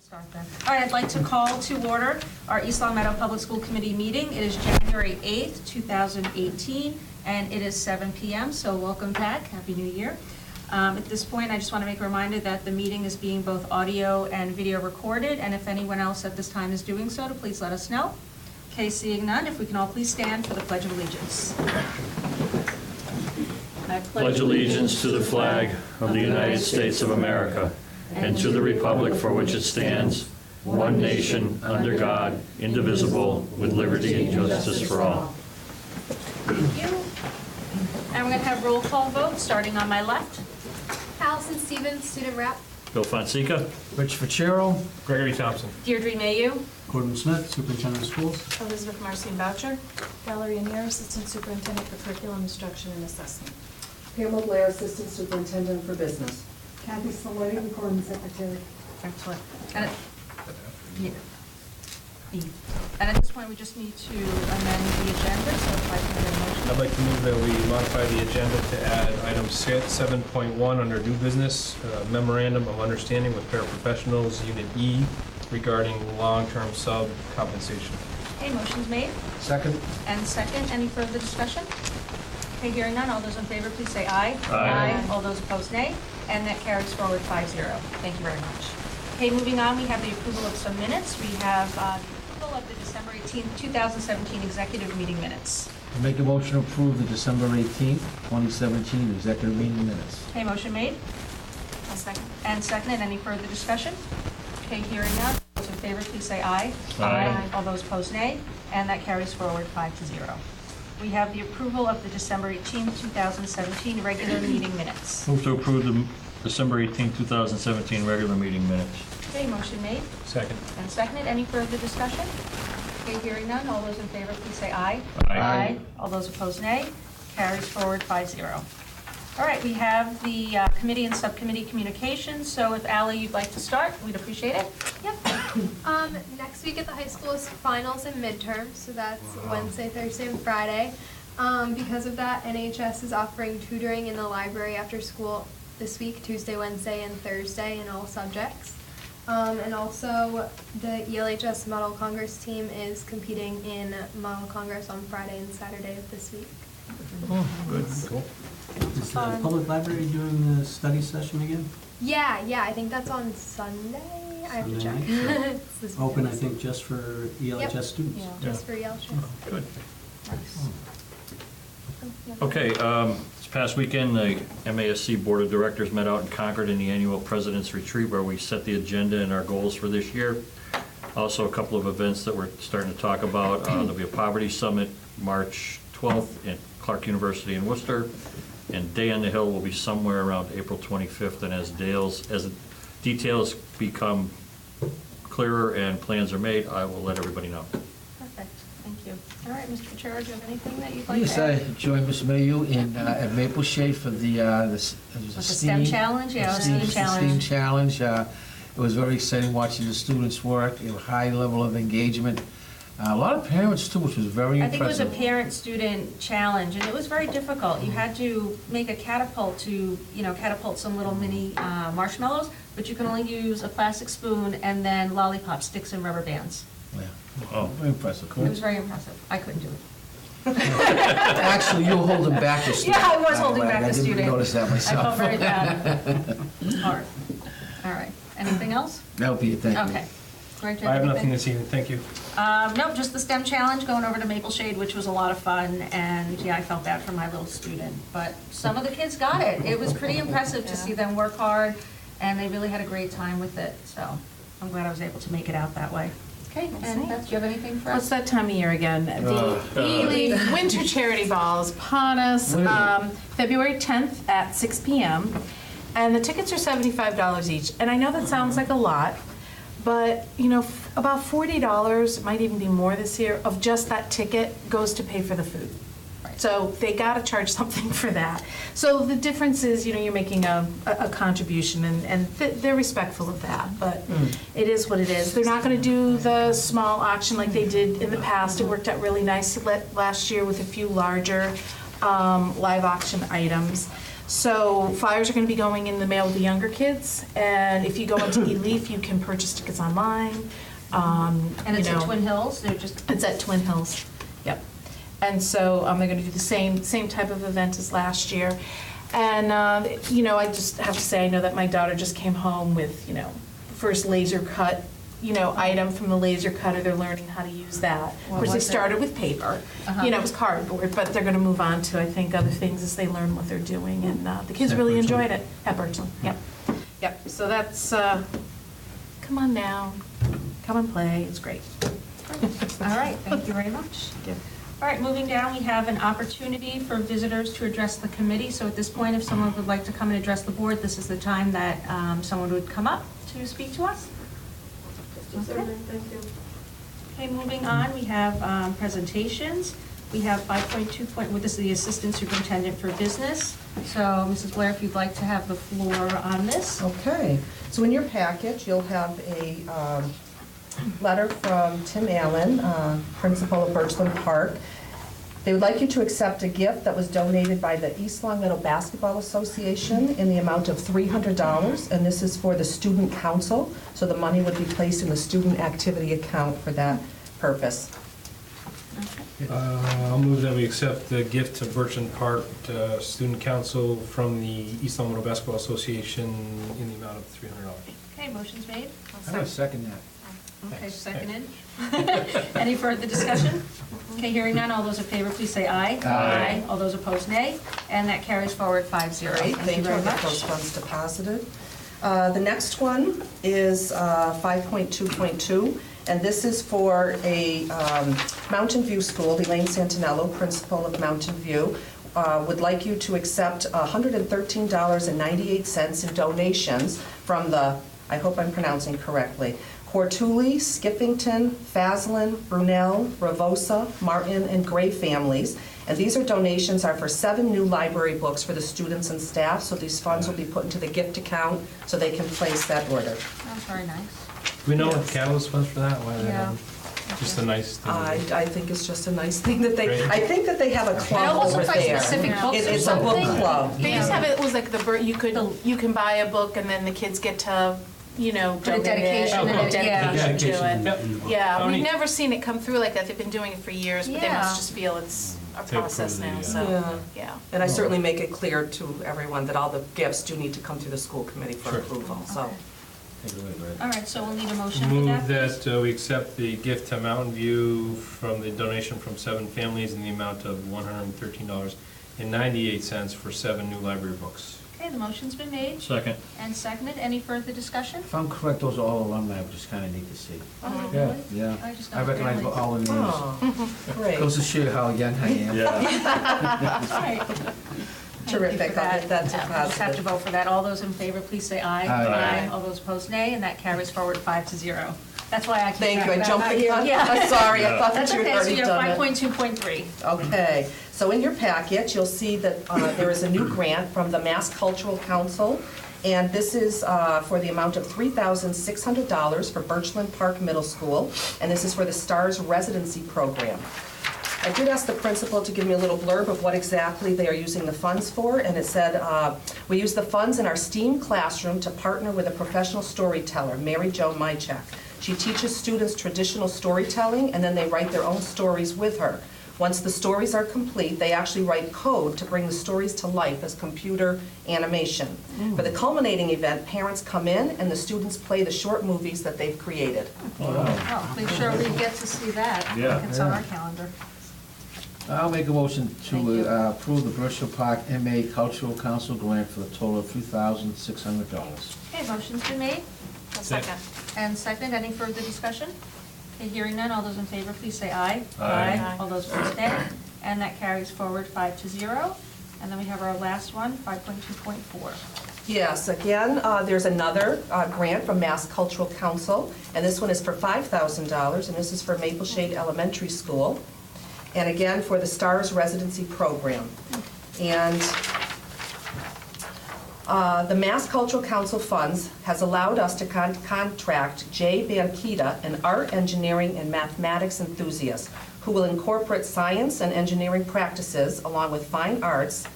Start then. All right, I'd like to call to order our East Long Meadow Public School Committee meeting. It is January 8th, 2018, and it is 7 p.m., so welcome back. Happy New Year. At this point, I just want to make a reminder that the meeting is being both audio and video recorded, and if anyone else at this time is doing so, to please let us know. Okay, seeing none, if we can all please stand for the Pledge of Allegiance. I Pledge allegiance to the flag of the United States of America and to the republic for which it stands, one nation, under God, indivisible, with liberty and justice for all. Thank you. And we're going to have roll call vote, starting on my left. Allison Stevens, student rep. Bill Fonseca. Rich Fitzgerald. Gregory Thompson. Deirdre Mayu. Gordon Smith, Superintendent of Schools. Elizabeth Marcin Boucher. Valerie Anier, Assistant Superintendent for Curriculum Instruction and Assessment. Pamela Blair, Assistant Superintendent for Business. Kathy Saletti, Recording Secretary. Excellent. And at this point, we just need to amend the agenda, so if I can get a motion. I'd like to move that we modify the agenda to add item 7.1 under new business, memorandum of understanding with paraprofessionals, Unit E, regarding long-term sub compensation. Okay, motion's made. Second. And second, any further discussion? Okay, hearing none, all those in favor, please say aye. Aye. All those opposed, nay. And that carries forward 5-0. Thank you very much. Okay, moving on, we have the approval of some minutes. We have the approval of the December 18th, 2017 executive meeting minutes. I make a motion to approve the December 18th, 2017 executive meeting minutes. Okay, motion made. I'll second. And seconded, any further discussion? Okay, hearing none, all those in favor, please say aye. Aye. All those opposed, nay. And that carries forward 5-0. We have the approval of the December 18th, 2017 regular meeting minutes. Move to approve the December 18, 2017 regular meeting minutes. Okay, motion made Second. and seconded. Any further discussion? Okay, hearing none. All those in favor, please say aye. Aye. All those opposed, nay. Carries forward 5-0. All right, we have the committee and subcommittee communications. So if Ally, you'd like to start, we'd appreciate it. Yep. Next week at the high school is finals and midterms, so that's Wednesday, Thursday, and Friday. Because of that, NHS is offering tutoring in the library after school this week, Tuesday, Wednesday, and Thursday in all subjects. And also, the ELHS Model Congress team is competing in Model Congress on Friday and Saturday of this week. Oh, good. Cool. Is the public library doing the study session again? Yeah, I think that's on Sunday. I have to check. Sunday night? It's this Open, I weekend. think, just for ELHS students. Just for ELHS. Good. Nice. Okay, this past weekend, the MASC Board of Directors met out in Concord in the annual President's Retreat where we set the agenda and our goals for this year. Also, a couple of events that we're starting to talk about. There'll be a Poverty Summit March 12th at Clark University in Worcester, and Day on the Hill will be somewhere around April 25th. And as the details become clearer and plans are made, I will let everybody know. Perfect. Thank you. All right, Mr. Fitzgerald, do you have anything that you'd like Yes, to I add? joined Ms. Mayu at Maple Shade for the, it was a With the STEM challenge? Yeah, the STEM challenge. STEAM challenge. It was very exciting watching the students work, a high level of engagement. A lot of parents too, which was very I think it was impressive. a parent-student challenge, and it was very difficult. You had to make a catapult to, catapult some little mini marshmallows, but you can only use a plastic spoon and then lollipop sticks and rubber bands. Yeah. Oh. Very impressive. It was very impressive. I couldn't do it. Actually, you were holding back the student. Yeah, I was holding back the I student. didn't notice that I myself. felt very bad. It was hard. All right. Anything else? That would be it, thank you. Okay. Greg, do you I have nothing anything? this evening, thank you. Nope, just the STEM challenge, going over to Maple Shade, which was a lot of fun, and yeah, I felt bad for my little student, but some of the kids got it. It was pretty impressive to see them work hard, and they really had a great time with it, so I'm glad I was able to make it out that way. Okay, and Beth, do you have anything for Well, it's us? that time of year again. The E-League Winter Charity Ball is upon us, February 10th at 6 p.m. And the tickets are $75 each. And I know that sounds like a lot, but, about $40, might even be more this year, of just that ticket goes to pay for the food. So they got to charge something for that. So the difference is, you're making a contribution, and they're respectful of that, but it is what it is. They're not going to do the small auction like they did in the past. It worked out really nice last year with a few larger live auction items. So flyers are going to be going in the mail with the younger kids, and if you go into eLeaf, you can purchase tickets online. And it's you at know. Twin Hills, they're just, It's at Twin Hills, yep. And so they're going to do the same type of event as last year. And, you know, I just have to say, I know that my daughter just came home with, you know, first laser cut, you know, item from the laser cutter. They're learning how to use that. Of course, they was it? started with paper. Uh-huh. You know, it was cardboard, but they're going to move on to, I think, other things as they learn what they're doing. And the kids At really Birchland. enjoyed it at Birchland, yep. Yep, so that's, come on down, come and play, it's great. all right, thank you very much. All right, moving down, we have an opportunity for visitors to address the committee. So at this point, if someone would like to come and address the board, this is the time that someone would come up to speak to us. Okay. Thank you. Okay, moving on, we have presentations. We have 5.2 point, well, this is the Assistant Superintendent for Business. So, Mrs. Blair, if you'd like to have the floor on this. Okay, so in your package, you'll have a letter from Tim Allen, principal of Birchland Park. They would like you to accept a gift that was donated by the East Long Meadow Basketball Association in the amount of $300, and this is for the Student Council, so the money would be placed in the student activity account for that purpose. I'll move that we accept the gift to Birchland Park Student Council from the East Long Meadow Basketball Association in the amount of $300. Okay, motion's made. I would second that. Okay, seconded. Any further discussion? Okay, hearing none, all those in favor, please say aye. Aye. All those opposed, nay. And that carries forward 5-0. Great, thank you. very I'll get much. those funds deposited. The next one is 5.2.2, and this is for a Mountain View School. Elaine Santinello, principal of Mountain View, would like you to accept $113.98 in donations from the, I hope I'm pronouncing correctly, Quartuli, Skippington, Faslin, Brunel, Ravosa, Martin, and Gray families. And these donations are for 7 new library books for the students and staff, so these funds will be put into the gift account so they can place that order. That's very nice. Do we know what the catalyst was for that? Why they Yeah. just a nice thing to do? I think it's just a nice thing that they, Great. I think that they have a It club almost over looks like there. specific Yeah. books or It's a book something. club. They used to have it was like you can buy a book and then the kids get to, you know, Put a donate dedication it, in put a it, yeah. dedication to it. Yep. Yeah, How we've neat. never seen it come through like that. They've been doing it for years, but they Yeah. must just feel it's a They process approve now, the, so, Yeah. yeah. And I certainly make it clear to everyone that all the gifts do need to come through the school committee for Sure. approval, so. Take it away, Brad. All right, so we'll need a motion for Move that, please. that we accept the gift to Mountain View from the donation from 7 families in the amount of $113.98 for 7 new library books. Okay, the motion's been made Second. and seconded. Any further discussion? If I'm correct, those are all alumni, which is kind of neat to see. Oh, Yeah, really? yeah. I just I don't recognize really. all the names. Oh, great. Goes to show you how young I am. Yeah. All right. Thank you Terrific. for I'll get that We'll just have to deposited. vote for that. All those in favor, please say aye. Aye. All those opposed, nay, and that carries forward 5-0. That's why I keep Thank you, I track of that, jumped not the you. gun. Yeah. I'm sorry, I thought That's that you had okay, so already you have done it. 5.2.3. Okay, so in your packet, you'll see that there is a new grant from the Mass Cultural Council, and this is for the amount of $3,600 for Birchland Park Middle School, and this is for the STARS residency program. I did ask the principal to give me a little blurb of what exactly they are using the funds for, and it said, we use the funds in our STEAM classroom to partner with a professional storyteller, Mary Jo Mychek. She teaches students traditional storytelling, and then they write their own stories with her. Once the stories are complete, they actually write code to bring the stories to life as computer animation. For the culminating event, parents come in and the students play the short movies that they've created. Oh, we surely get to see that. Yeah. It's on our calendar. I'll make a motion Thank you. to approve the Birchland Park MA Cultural Council grant for the total of $3,600. Okay, motion's been made A second. and seconded. Any further discussion? Okay, hearing none. All those in favor, please say aye. Aye. All those opposed, nay. And that carries forward 5-0. And then we have our last one, 5.2.4. Yes, again, there's another grant from Mass Cultural Council, and this one is for $5,000, and this is for Maple Shade Elementary School, and again, for the STARS residency program. And the Mass Cultural Council funds has allowed us to contract Jay Bankita, an art, engineering, and mathematics enthusiast, who will incorporate science and engineering practices along with fine arts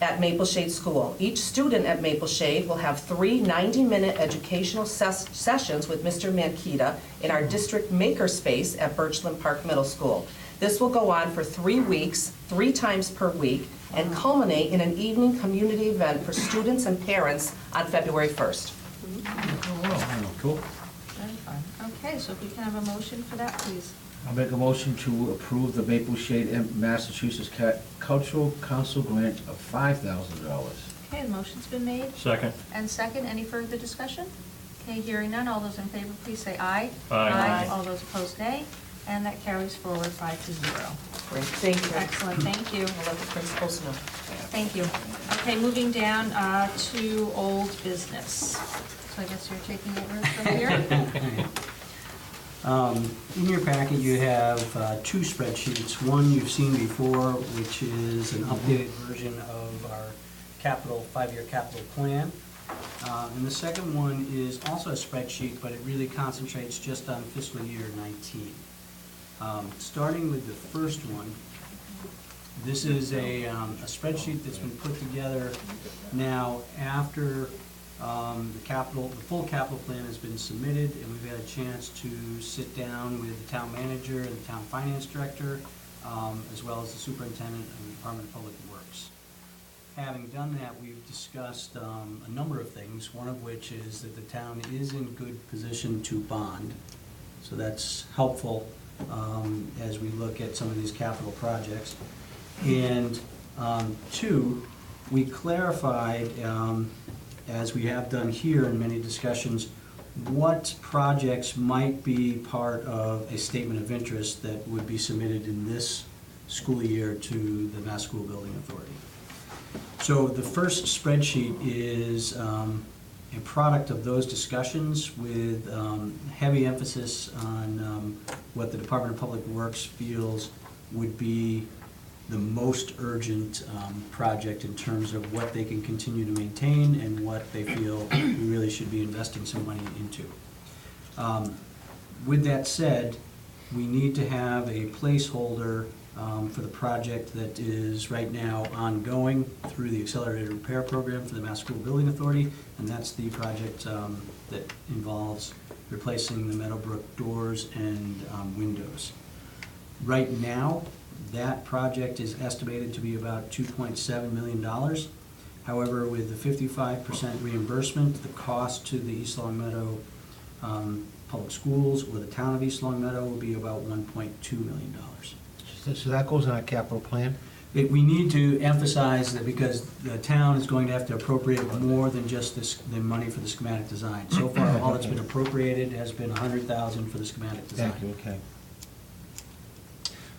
at Maple Shade School. Each student at Maple Shade will have 3 90-minute educational sessions with Mr. Mankita in our district makerspace at Birchland Park Middle School. This will go on for 3 weeks, 3 times per week, and culminate in an evening community event for students and parents on February 1st. Cool. Very fun. Okay, so if we can have a motion for that, please. I'll make a motion to approve the Maple Shade, Massachusetts Cultural Council grant of $5,000. Okay, the motion's been made. Second. And second, any further discussion? Okay, hearing none, all those in favor, please say aye. Aye. All those opposed, nay. And that carries forward 5-0. Great, thank you. Excellent, thank you. I'll let the principals know. Thank you. Okay, moving down to old business. So I guess you're taking over from here? In your packet, you have 2 spreadsheets. One you've seen before, which is an updated version of our capital, 5-year capital plan. And the second one is also a spreadsheet, but it really concentrates just on fiscal year 19. Starting with the first one, this is a spreadsheet that's been put together now after the full capital plan has been submitted, and we've had a chance to sit down with the town manager and the town finance director, as well as the superintendent of the Department of Public Works. Having done that, we've discussed a number of things, one of which is that the town is in good position to bond. So that's helpful as we look at some of these capital projects. And 2, we clarified, as we have done here in many discussions, what projects might be part of a statement of interest that would be submitted in this school year to the Mass School Building Authority. So the first spreadsheet is a product of those discussions with heavy emphasis on what the Department of Public Works feels would be the most urgent project in terms of what they can continue to maintain and what they feel we really should be investing some money into. With that said, we need to have a placeholder for the project that is right now ongoing through the Accelerated Repair Program for the Mass School Building Authority, and that's the project that involves replacing the Meadowbrook doors and windows. Right now, that project is estimated to be about $2.7 million. However, with the 55% reimbursement, the cost to the East Long Meadow Public Schools or the town of East Long Meadow will be about $1.2 million. So that goes in our capital plan? We need to emphasize that because the town is going to have to appropriate more than just the money for the schematic design. So far, all that's been appropriated has been $100,000 for the schematic design. Thank you, okay.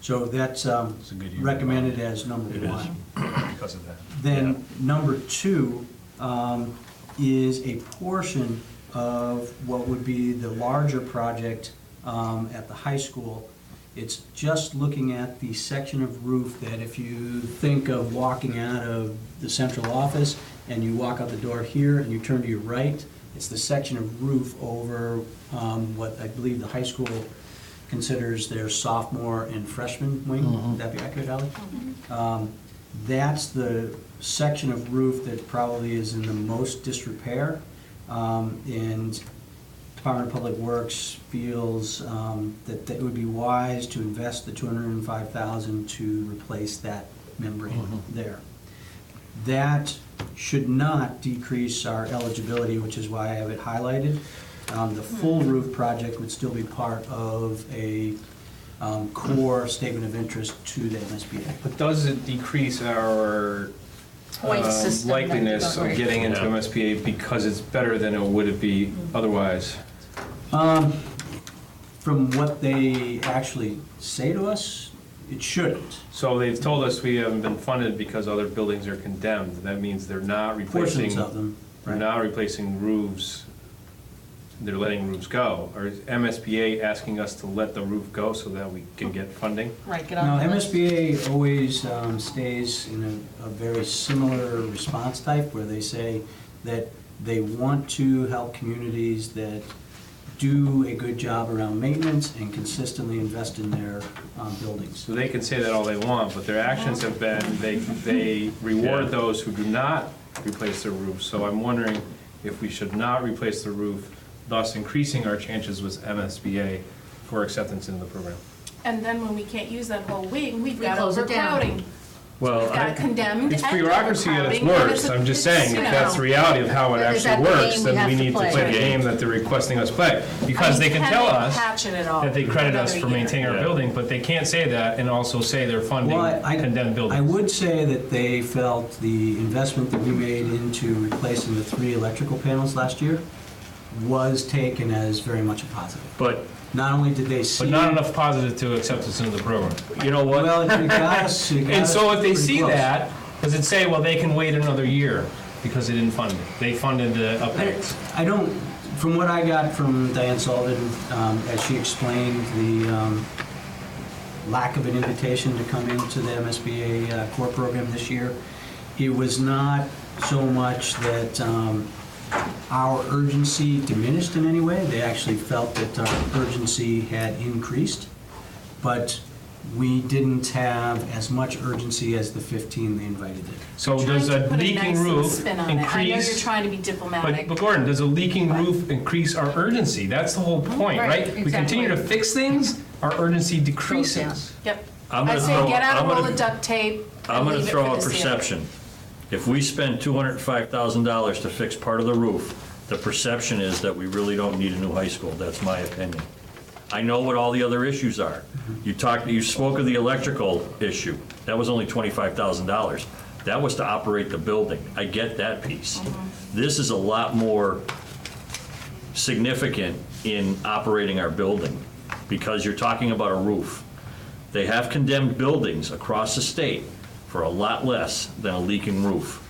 So that's a good year. recommended as number It is. 1. Because of that. Then number 2 is a portion of what would be the larger project at the high school. It's just looking at the section of roof that if you think of walking out of the central office and you walk out the door here and you turn to your right, it's the section of roof over what I believe the high school considers their sophomore and freshman wing. Would that be accurate, Ally? That's the section of roof that probably is in the most disrepair, and Department of Public Works feels that it would be wise to invest the $205,000 to replace that membrane there. That should not decrease our eligibility, which is why I have it highlighted. The full roof project would still be part of a core statement of interest to the MSBA. But does it decrease our Point system that you likeliness don't of getting into Yeah. MSBA because it's better than it would be otherwise? From what they actually say to us, it shouldn't. So they've told us we haven't been funded because other buildings are condemned. That means they're not replacing. Portions of them. They're not replacing roofs. They're letting roofs go. Or is MSBA asking us to let the roof go so that we can get funding? Right, get Now, on the list. MSBA always stays in a very similar response type where they say that they want to help communities that do a good job around maintenance and consistently invest in their buildings. So they can say that all they want, but their actions have been, they reward Yeah. those who do not replace their roof. So I'm wondering if we should not replace the roof, thus increasing our chances with MSBA for acceptance into the program. And then when we can't use that whole wing, we've We got close it down. overcrowding. Well, We've got I- condemned It's and bureaucracy at its overcrowding, and worst. a- I'm just it's, saying, you if that's the know, reality of how it Is that actually the works, game we then have we to need to play? play the game that they're requesting us play. Because they can tell Can us patch it at all that they credit us another for year? maintaining our Yeah. building, but they can't say that and also say they're funding Well, condemned buildings. I would say that they felt the investment that we made into replacing the 3 electrical panels last year was taken as very much a positive. but Not only did they see. But not enough positive to accept us into the program. you know what? Well, it got us. And so if they pretty see close. that, does it say, well, they can wait another year because they didn't fund it? They funded the upgrades. I don't, from what I got from Diane Sullivan, as she explained the lack of an invitation to come into the MSBA core program this year, it was not so much that our urgency diminished in any way. They actually felt that our urgency had increased, but we didn't have as much urgency as the 15 they invited in. So Trying does to a put leaking nice little roof spin on it. I know you're increase? trying to be diplomatic. But Gordon, does a leaking roof increase our urgency? That's the whole point, Right, right? We continue to exactly. fix things, our urgency decreases. Yep. I'm gonna I'd say throw- get out I'm a roll gonna- of duct tape I'm and gonna leave it throw for a the ceiling. perception. If we spend $205,000 to fix part of the roof, the perception is that we really don't need a new high school. That's my opinion. I know what all the other issues are. You spoke of the electrical issue. That was only $25,000. That was to operate the building. I get that piece. This is a lot more significant in operating our building, because you're talking about a roof. They have condemned buildings across the state for a lot less than a leaking roof.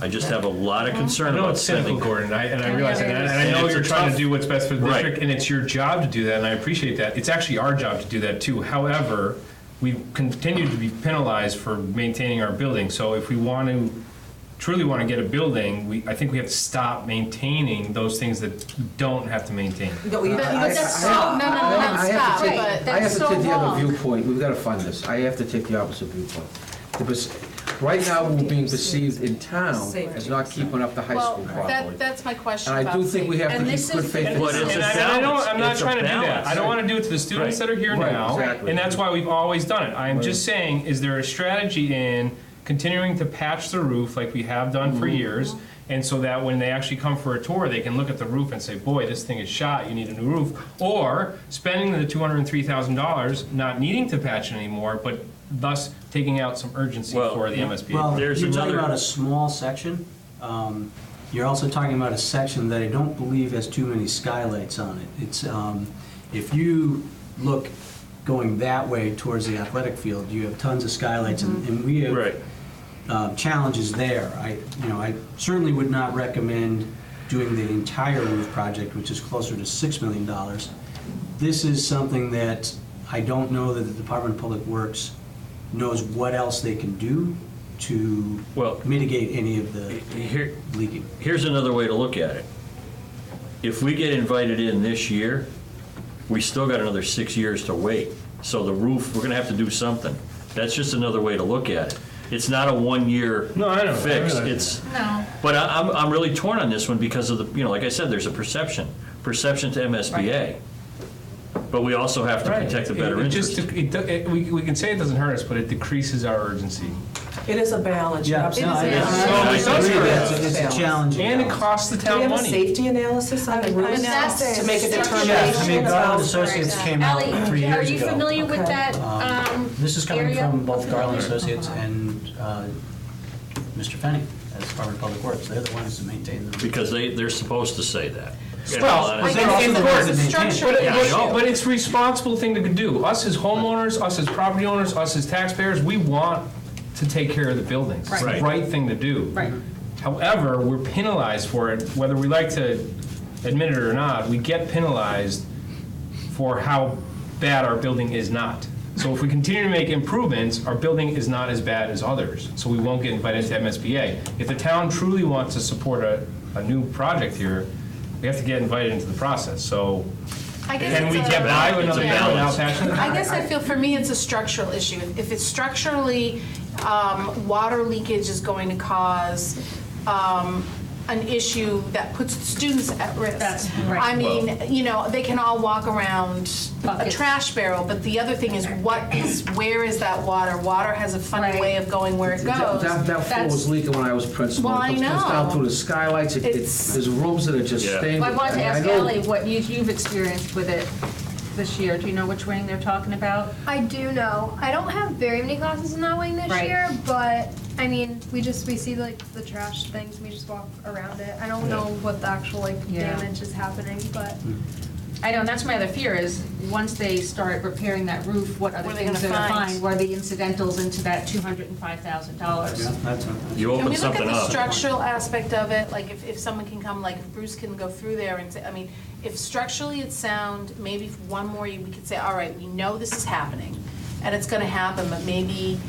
I just have a lot of I concern know about it's cynical, spending. Gordon, and I realize that, and I And know it's a you're trying to tough- do what's best for the Right. district, and it's your job to do that, and I appreciate that. It's actually our job to do that too. However, we continue to be penalized for maintaining our building. So if we want to, truly want to get a building, I think we have to stop maintaining those things that we don't have to maintain. No, we- But that's so, I- no, I have stop, to take- but I have that's to so take the other wrong. viewpoint, we've got to fund this, I have to take the opposite viewpoint. Right now, we're being perceived in town as not keeping up the high well, school properly. that's my question And I about do think we have to And keep this good is- faith. and in But the it's a And system. I'm not It's a trying to do that. balance. I don't want to do it to the students Right. that are here Right, now, exactly. and that's why we've always done it. I'm just saying, is there a strategy in continuing to patch the roof like we have done for years, and so that when they actually come for a tour, they can look at the roof and say, boy, this thing is shot, you need a new roof? Or spending the $203,000, not needing to patch it anymore, but thus taking out some urgency Well, for the MSBA? Well, There's you're talking another- about a small section. You're also talking about a section that I don't believe has too many skylights on it. It's, if you look going that way towards the athletic field, you have tons of skylights, and we have Right. challenges there. I certainly would not recommend doing the entire roof project, which is closer to $6 million. This is something that I don't know that the Department of Public Works knows what else they can do to Well, mitigate any of the here, leaking. here's another way to look at it. If we get invited in this year, we still got another 6 years to wait. So the roof, we're gonna have to do something. That's just another way to look at it. It's not a one-year No, I know. I fix. realize It's, No. but I'm really torn on this one because of the, like I said, there's a perception to MSBA. But we also have to protect the better It just- interest. we can say it doesn't hurt us, but it decreases our urgency. It is a balance. Yeah, You're no, I absolutely So right. it does hurt us. It's a challenge. And it costs the Do town we have a money. safety analysis on the roof that's- to make a that's- determination? Yes, I mean, Garland about- Associates came out Ally, 3 are years you ago. familiar with Okay. that This is coming area? from both Garland Associates and Mr. Fenny, as Department of Public Works. They're the ones to maintain the. Because they're supposed to say that. In Well, all honesty. they're also the ones that maintain it. structure. Yeah, I know. But it's a responsible thing to do. Us as homeowners, us as property owners, us as taxpayers, we want to take care of the buildings. It's the Right. right thing to do. Right. However, we're penalized for it, whether we like to admit it or not, we get penalized for how bad our building is not. So if we continue to make improvements, our building is not as bad as others, so we won't get invited to MSBA. If the town truly wants to support a new project here, We have to get invited into the process, so I guess can we it's get by with it's a another year without balance. passion? I guess I feel for me it's a structural issue. If it's structurally, water leakage is going to cause an issue that puts the students at risk. That's right. I mean, you know, they can all walk around a Buckets. trash barrel, but the other thing is where is that water? Water has a funny Right. way of going where it goes. That floor was leaking when I was principal. Well, I It comes down know. through the skylights, there's rooms that are just Yeah. stained. Well, I wanted to mean, ask know- Ellie what you've experienced with it this year. Do you know which wing they're talking about? I do know. I don't have very many classes in that wing this Right. year, but I mean, we see like the trash things, we just walk around it. I don't know what the actual like Yeah. damage is happening, but I know, and that's my other fear is, once they start repairing that roof, what other What are they things they're gonna gonna find? find? What are the incidentals into that $205,000? Yeah, that's You Can open we look at something the up. structural aspect of it? Like if someone can come, like if Bruce can go through there and say, I mean, if structurally it's sound, maybe for one more, we could say, all right, we know this is happening and it's gonna happen, but maybe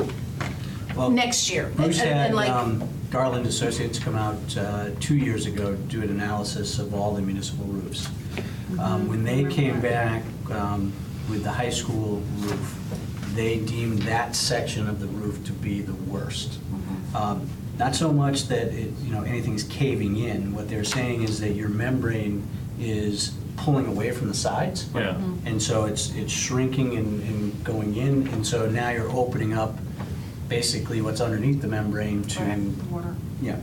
Well, next year. Bruce And- had and like- Garland Associates come out 2 years ago to do an analysis of all the municipal roofs. When they came back with the high school roof, they deemed that section of the roof to be the worst. Not so much that anything's caving in. What they're saying is that your membrane is pulling away from the sides. Yeah. And so it's shrinking and going in, and so now you're opening up basically what's underneath the membrane to, Water. yeah,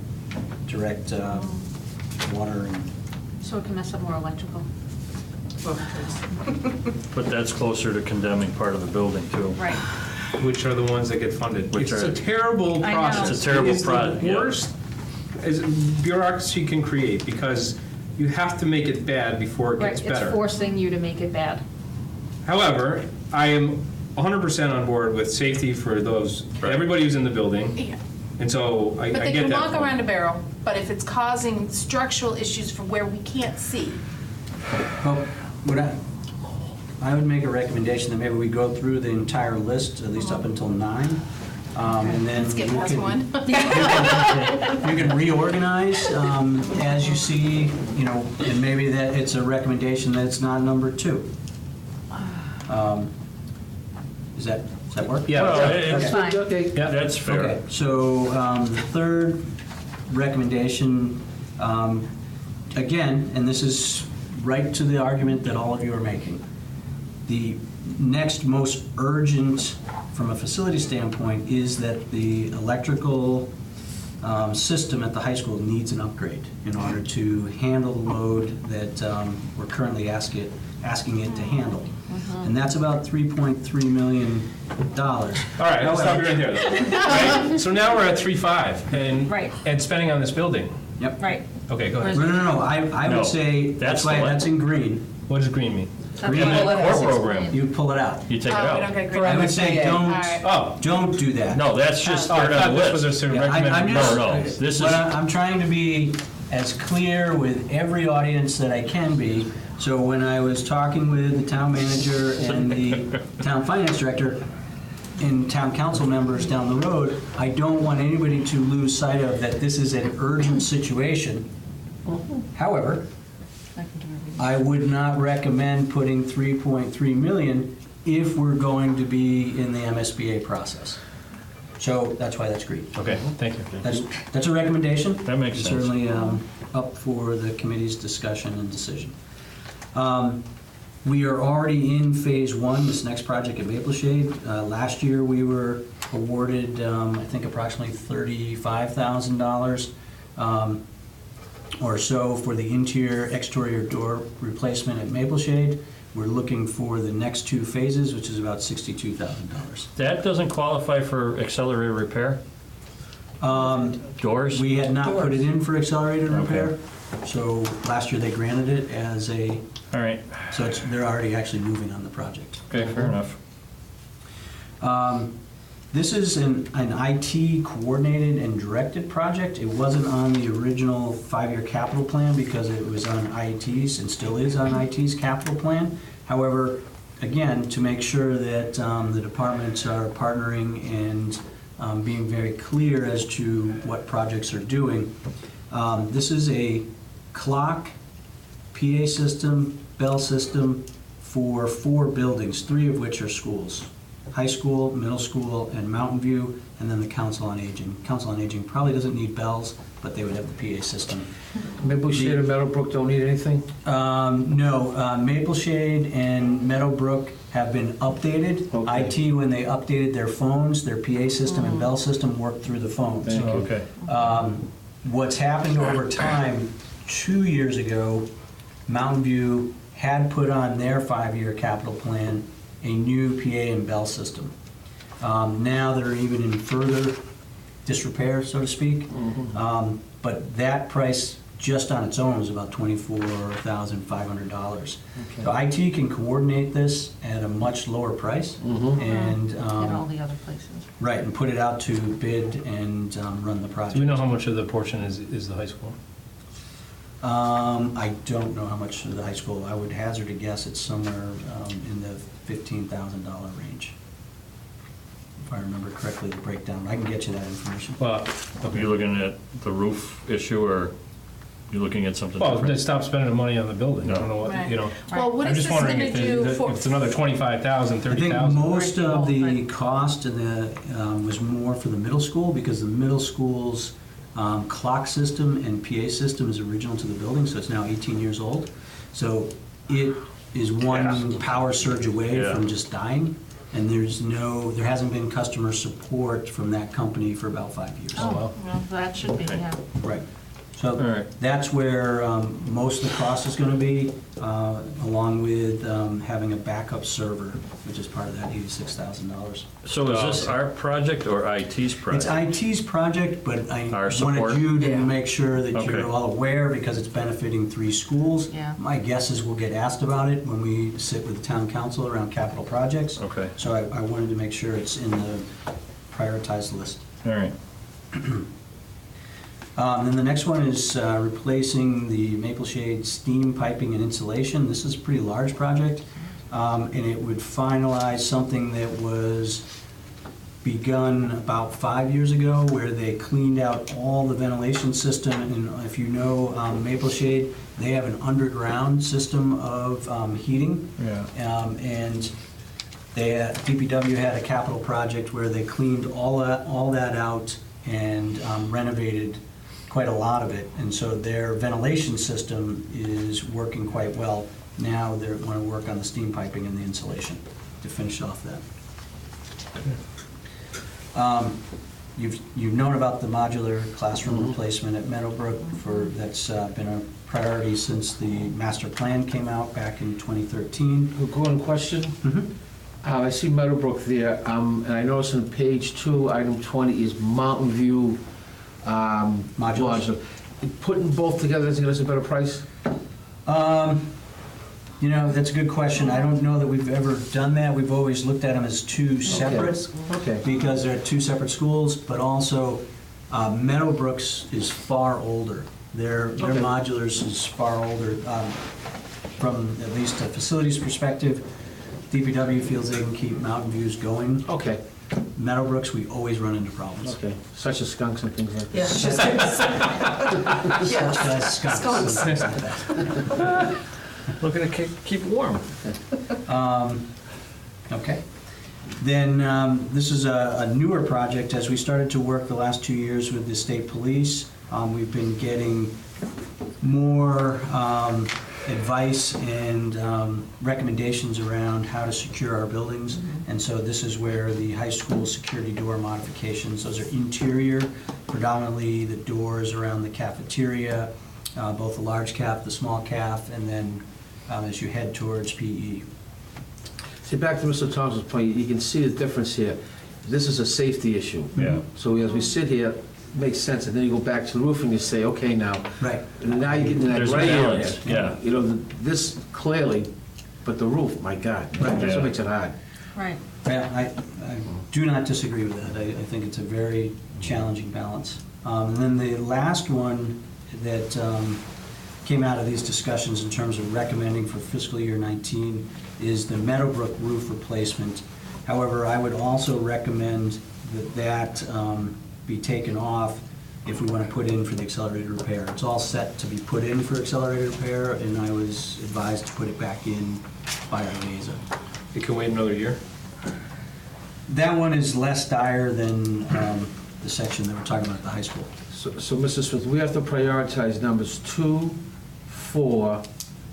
direct water and. So it can mess up more electrical. But that's closer to condemning part of the building, too. Right. Which are the ones that get funded. Which It's are- a terrible I know. process. It's a terrible It is product, the yeah. worst bureaucracy can create, because you have to make it bad before it Right, gets it's better. forcing you to make it bad. However, I am 100% on board with safety for those, Right. everybody who's in the building, Yeah. and so I get that But they can walk point. around a barrel, but if it's causing structural issues for where we can't see, Well, I would make a recommendation that maybe we go through the entire list, at least up until 9. And then let's get you past can- one. You can reorganize as you see, and maybe that it's a recommendation that it's not number 2. Does that work? Yeah. Well, yeah. it's- That's fine. Okay. That's fair. Okay, so the third recommendation, again, and this is right to the argument that all of you are making, the next most urgent, from a facility standpoint, is that the electrical system at the high school needs an upgrade in order to handle the load that we're currently asking it to handle. And that's about $3.3 million. All right, I'll stop you right there, though. Right? So now we're at 3.5, Right. and spending on this building. Yep. Right. Okay, go ahead. No, I No, would say, that's that's the why, one. that's in green. What does green mean? Green core program. You pull it out. You take it Oh, we out. don't get green. I would say All right. Oh, don't do that. No, that's just oh, I third on thought the this was list. a sort of Yeah, I'm recommended. just- No, this but is- I'm trying to be as clear with every audience that I can be. So when I was talking with the town manager and the town finance director and town council members down the road, I don't want anybody to lose sight of that this is an urgent situation. However, I would not recommend putting 3.3 million if we're going to be in the MSBA process. So that's why that's green. Okay, thank you. That's a recommendation. That makes It's sense. Certainly up for the committee's discussion and decision. We are already in phase 1, this next project at Maple Shade. Last year, we were awarded, I think, approximately $35,000 or so for the interior, exterior door replacement at Maple Shade. We're looking for the next 2 phases, which is about $62,000. That doesn't qualify for accelerated repair? Doors? We had not put it in for accelerated Okay. repair, so last year they granted it as a, All right, so they're already actually moving on the project. okay, fair enough. This is an IT coordinated and directed project. It wasn't on the original 5-year capital plan because it was on IT's and still is on IT's capital plan. However, again, to make sure that the departments are partnering and being very clear as to what projects are doing, this is a clock PA system, bell system for 4 buildings, 3 of which are schools. High school, middle school, and Mountain View, and then the Council on Aging. Council on Aging probably doesn't need bells, but they would have the PA system. Maple Shade and Meadowbrook don't need anything? No, Maple Shade and Meadowbrook have been updated. Okay. IT, when they updated their phones, their PA system and bell system worked through the phones. Thank you. Okay. What's happened over time, 2 years ago, Mountain View had put on their 5-year capital plan a new PA and bell system. Now they're even in further disrepair, so to speak. But that price just on its own is about $24,500. So IT can coordinate this at a much lower price and, And all the other places. right, and put it out to bid and run the project. Do we know how much of the portion is the high school? I don't know how much of the high school. I would hazard a guess it's somewhere in the $15,000 range. If I remember correctly, the breakdown. I can get you that information. Well, Are you looking at the roof issue, or you looking at something well, different? then stop spending the money on the building. I don't know what, you know. Well, what I'm is just this wondering gonna if do for? it's another 25,000, I think 30,000. most of the Right. cost of the, was more for the middle school because the middle school's clock system and PA system is original to the building, so it's now 18 years old. So it is one power surge away Yeah. from just dying, and there hasn't been customer support from that company for about 5 years. Oh, wow. Well, that should be, yeah. Right. All So right. that's where most of the cost is going to be, along with having a backup server, which is part of that $86,000. So is this our project or IT's It's project? IT's project, but I Our support? wanted you to Yeah. make sure that Okay. you're all aware because it's benefiting 3 schools. Yeah. My guess is we'll get asked about it when we sit with the town council around capital projects. Okay, So I wanted to make sure it's in the prioritized list. all right. Then the next one is replacing the Maple Shade steam piping and insulation. This is a pretty large project, and it would finalize something that was begun about 5 years ago, where they cleaned out all the ventilation system. And if you know Maple Shade, they have an underground system of heating. Yeah. And DPW had a capital project where they cleaned all that out and renovated quite a lot of it. And so their ventilation system is working quite well. Now they want to work on the steam piping and the insulation to finish off that. You've known about the modular classroom replacement at Meadowbrook that's been a priority since the master plan came out back in 2013. One question. I see Meadowbrook there, and I notice on page 2, item 20 is Mountain View modular. Putting both together doesn't get us a better price? That's a good question. I don't know that we've ever done that. We've always looked at them as 2 separate. Okay. Because they're 2 separate schools, but also Meadowbrooks is far older. Their Okay. modulars is far older. From at least a facilities perspective, DPW feels they can keep Mountain Views going. Okay, Meadowbrooks, we always run into problems. okay. Such as skunks and things like that. Yes. Skunks. Things like that. Looking to keep warm. Okay. Then this is a newer project. As we started to work the last 2 years with the state police, we've been getting more advice and recommendations around how to secure our buildings. And so this is where the high school security door modifications, those are interior, predominantly the doors around the cafeteria, both the large cap, the small cap, and then as you head towards PE. See, back to Mr. Thompson's point, you can see the difference here. This is a safety issue. Yeah. So as we sit here, it makes sense, and then you go back to the roof and you say, okay, now, Right. now you're getting that There's a gray area. balance, yeah. You know, this clearly, but the roof, my God, that's Yeah. what makes it hard. Right. Yeah, I do not disagree with that. I think it's a very challenging balance. And then the last one that came out of these discussions in terms of recommending for fiscal year 19 is the Meadowbrook roof replacement. However, I would also recommend that be taken off if we want to put in for the accelerated repair. It's all set to be put in for accelerated repair, and I was advised to put it back in by our liaison. It can wait another year? That one is less dire than the section that we're talking about at the high school. So, Mr. Smith, we have to prioritize numbers 2, 4,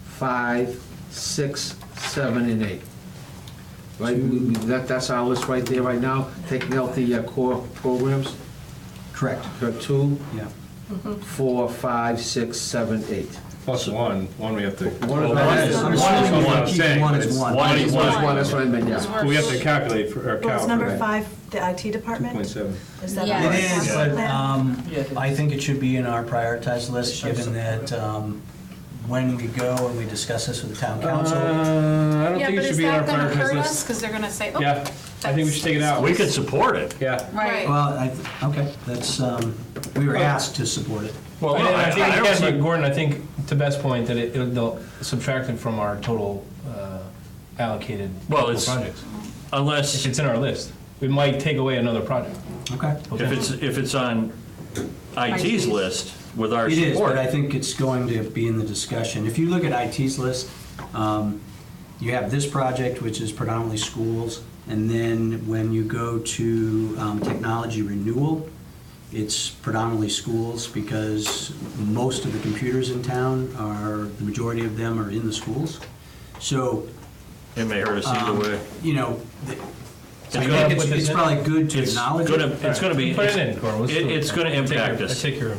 5, 6, 7, and 8. Right, that's our list right there right now, taking out the core programs. Correct. Got 2, Yeah. 4, 5, 6, 7, 8. Plus one we have to. One is- One is I'm keeping one as one. One is one. That's what I meant, yeah. We have to calculate for, or Well, count. it's number for 5, the IT department? 2.7. Is that Yeah. on It the is, capital but plan? I think it should be in our prioritized list, given that when we go and we discuss this with the town council, I don't Yeah, think but it should is be in our that gonna hurt prioritized us? list. Because they're gonna say, oh. Yeah, I think we should take it out. We could support it. Yeah. Right. well, okay, that's, we were asked to support it. Well, I no, think, I don't again, see- but Gordon, I think to Beth's point, that they'll subtract it from our total allocated Well, capital it's- projects. If unless, it's in our list, we might take away another project. Okay. if it's on IT's list with our It is, support. but I think it's going to be in the discussion. If you look at IT's list, you have this project, which is predominantly schools, and then when you go to technology renewal, it's predominantly schools because most of the computers in town the majority of them are in the schools. So, It may hurt us either way. you know, I gonna- think it's probably good to It's acknowledge gonna, it. it's gonna be, Put it in, Gordon. Let's do it. it's gonna impact I us. take your word.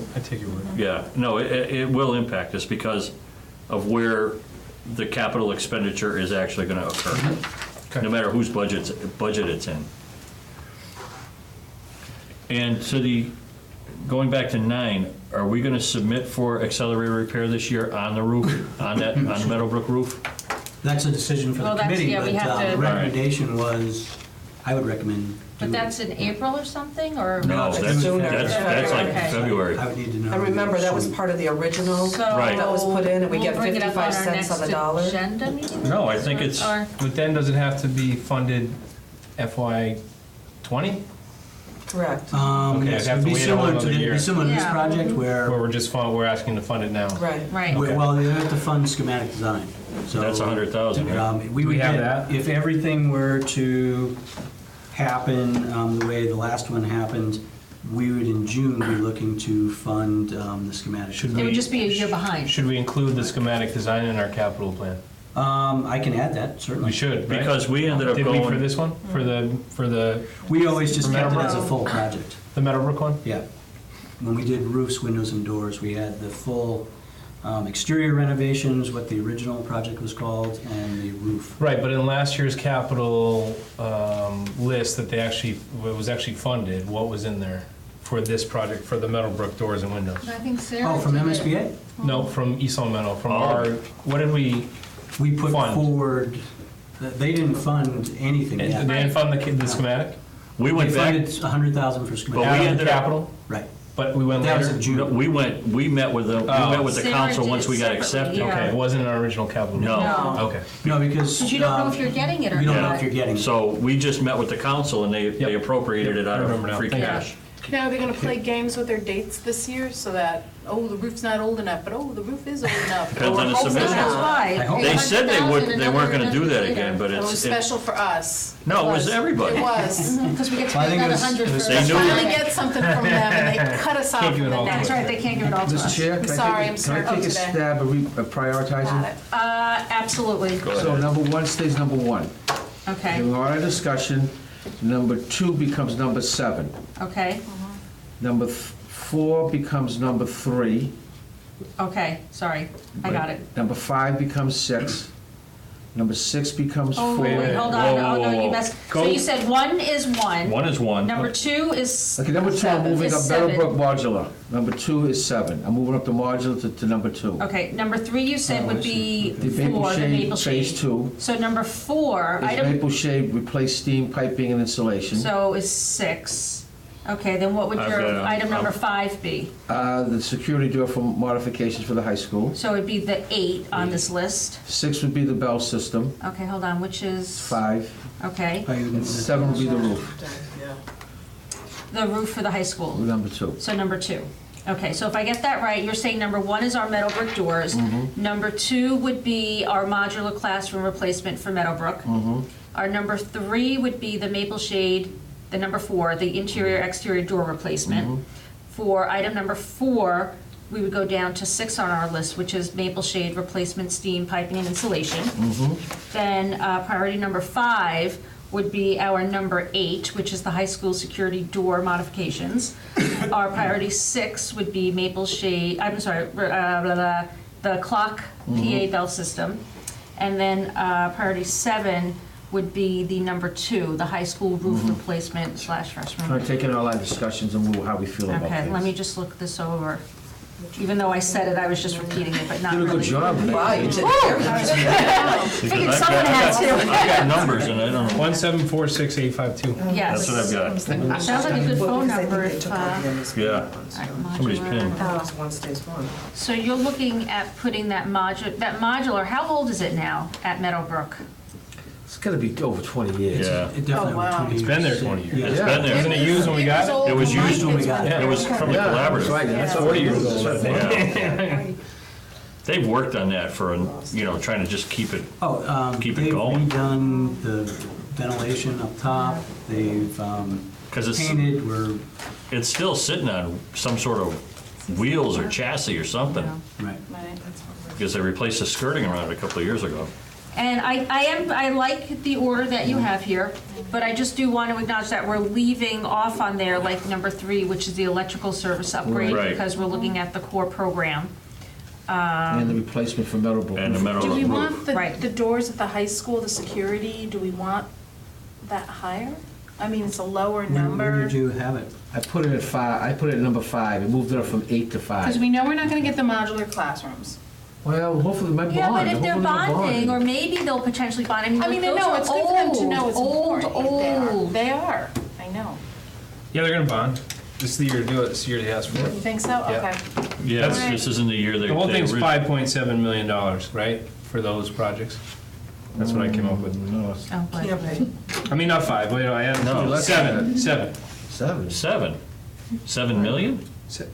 Yeah, no, it will impact us because of where the capital expenditure is actually gonna occur. Okay. No matter whose budget it's in. And to going back to 9, are we gonna submit for accelerated repair this year on the roof, on the Meadowbrook roof? That's a decision for the Well, that's- committee, yeah, we but have to- the recommendation was, I would recommend. But doing that's in April or something, or? No, it's that's sooner. like Okay. February. I would need to know. And remember, that was part of the original So Right. that was put in, and we get we'll bring it up on 55 our cents on the next dollar. agenda meeting? No, I think it's, Or- But then does it have to be funded FY '20? Correct. Okay, I'd have It'd to be wait a similar whole to other the- year. Be similar to this Yeah. project Where where, we're asking to fund it now? Right. Right. Okay. well, you have to fund schematic design. So, that's 100,000, right? We Do we would have get, that? if everything were to happen the way the last one happened, we would in June be looking to fund the schematic. Should It would just be a year behind. Should we include the schematic design in our capital plan? I can add that, certainly. We should, right? Because we ended up Did we for going, this one? For the We always just For kept it Meadowbrook? as a full project. Meadowbrook one? Yeah. When we did roofs, windows, and doors, we had the full exterior renovations, what the original project was called, and the roof. Right, but in last year's capital list that was actually funded, what was in there for this project, for the Meadowbrook doors and windows? I think Sarah. Oh, from did it. MSBA? No, from East Long Meadow, from Oh. what did we, We put Fund. forward, they didn't fund anything they yet. didn't fund the schematic? we They went back, funded 100,000 for But schematic. we Out of the ended up- capital, Right. but we went That was later? in June. we met with the Sarah council did once it we got separately, accepted. yeah. Okay, it wasn't in our original capital? No. No. Okay. No, because. Because you don't know if you're getting it or We don't know not. if you're getting it. So we just met with the council and they Yep. appropriated it out I remember of now. free Thank you. cash. Now, are they gonna play games with their dates this year so that, oh, the roof's not old enough, but oh, the roof is old enough? Depends on the So submission. that's why. I hope- They said they 100,000 weren't gonna do that another again, but It was it's, special for us. no, it was everybody. It was. Because we get to Well, I pay think it another was- 100 it for. was- They knew- Finally get something from them and they cut us off Can't give from it the all to next. That's right, they can't give it all to Mr. us. Chair, can I Sorry, take- I'm can I slow take a today. stab at prioritizing? Got it. Absolutely. Go So ahead. number 1 stays number 1. Okay, In our discussion, number 2 becomes number 7. okay, Number 4 becomes number 3. okay, sorry, I got it. Number 5 becomes 6. Number 6 becomes 4. Oh, wait, hold on, Whoa, oh, no, whoa, you whoa. messed, Go. so you said 1 is 1. One is one. Number 2 is Okay, number 2, I'm moving is up 7. Meadowbrook modular. Number 2 is 7. I'm moving up the modular to number 2. Okay, number 3 you said would be The 4, Maple the Shade maple Phase shade. 2 So number 4, is item, Maple Shade, replace steam piping and insulation. so is 6. Okay, then what would I've your got, item number um, 5 be? The security door for modifications for the high school. So it'd be the 8 on this list. 6 would be the bell system. Okay, hold on, which is? 5. Okay, Oh, you can- And 7 would be the roof. The roof for the high school. Number 2. So number 2. Okay, so if I get that right, you're saying number 1 is our Meadowbrook doors. Number 2 would be our modular classroom replacement for Meadowbrook. Our number 3 would be the Maple Shade, the number 4, the interior-exterior door replacement. For item number 4, we would go down to 6 on our list, which is Maple Shade replacement, steam, piping, and insulation. Then priority number 5 would be our number 8, which is the high school security door modifications. Our priority 6 would be Maple Shade, I'm sorry, the clock PA bell system. And then priority 7 would be the number 2, the high school roof replacement / freshman. I'm taking all our discussions and how we feel about Okay, things. let me just look this over. Even though I said it, I was just repeating it, but not Did a really. good job. Wow, you did Figured someone had to. I've got numbers and I don't know. 1746852. Yes. That's what I've got. Sounds like a good phone number if, Yeah. Somebody's modular. pinned. One stays one. So you're looking at putting that modular, how old is it now at Meadowbrook? It's gotta be over 20 years. Yeah. It definitely Oh, wow. 20 It's been there 20 years. Yeah. It's been there. Wasn't it used when we got it? It was used when we got it. It was from the Yeah, that's collaborative. right. That's 40 years old, I think. Yeah. They've worked on that for, trying to just keep it, Oh, Keep it they've going. redone the ventilation up top, they've because painted, it's still sitting on some sort of wheels or chassis or something. right. Because they replaced the skirting around it a couple of years ago. And I like the order that you have here, but I just do want to acknowledge that we're leaving off on there, like number 3, which is the electrical service upgrade, Right. because we're looking at the core program. And the replacement for Meadowbrook. And the metal Do we roof. want Right. the doors at the high school, the security, do we want that higher? I mean, it's a lower Where number. did you have it? I put it at 5, I put it at number 5, I moved it up from 8 to Because 5. we know we're not gonna get the modular classrooms. Well, hopefully they might bond. Yeah, but if they're Hopefully they'll bonding, bond. or maybe they'll potentially bond, I mean, I know, it's good for them to know it's old, important. They are. old. They are, I know. Yeah, they're gonna bond. This is the year to do it, this year they asked for You it. think so? Yeah. Okay. Yeah, Alright. this isn't the year they. The whole they thing's re- $5.7 million, right, for those projects? That's what I came up with. No, it's Oh, boy. Campaign. I mean, not 5, well, I had No. 7. 7. 7 million? Se-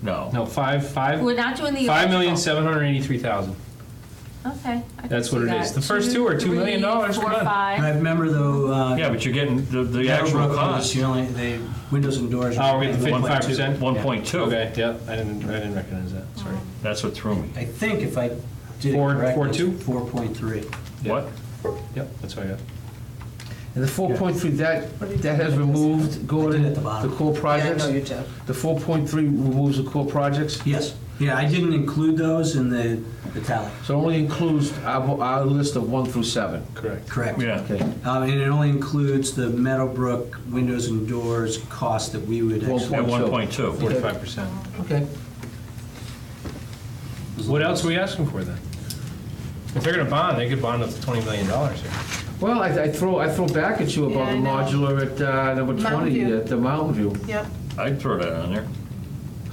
No. No, 5, We're not doing the. 5,783,000. Okay. I can That's what see it that. is. The first two are $2 million, 3, we're 4, done. 5. I remember though, Yeah, but you're getting the actual Meadowbrook was cost, the only, the windows and doors. Oh, we're getting the 1.2. 55%? 1.2. Okay, yeah, I didn't recognize that, sorry. That's what threw me. I think if I did it Four- correctly, 4.2? 4.3. What? Yep, that's what I got. And the 4.3, that has removed, I Gordon, did at the bottom. the core Yeah, I projects? know you did. The 4.3 removes the core projects? Yes, yeah, I didn't include those in the italic. So it only includes our list of 1 through 7. Correct. Correct. Yeah. Okay. And it only includes the Meadowbrook windows and doors cost that we would actually. At 1.2. 45%. Okay. What else are we asking for then? If they're gonna bond, they could bond up to $20 million here. Well, I throw back at you about Yeah, I the know. modular at number Mountain 20, View. at the Mountain View. Yep. I'd throw that on there.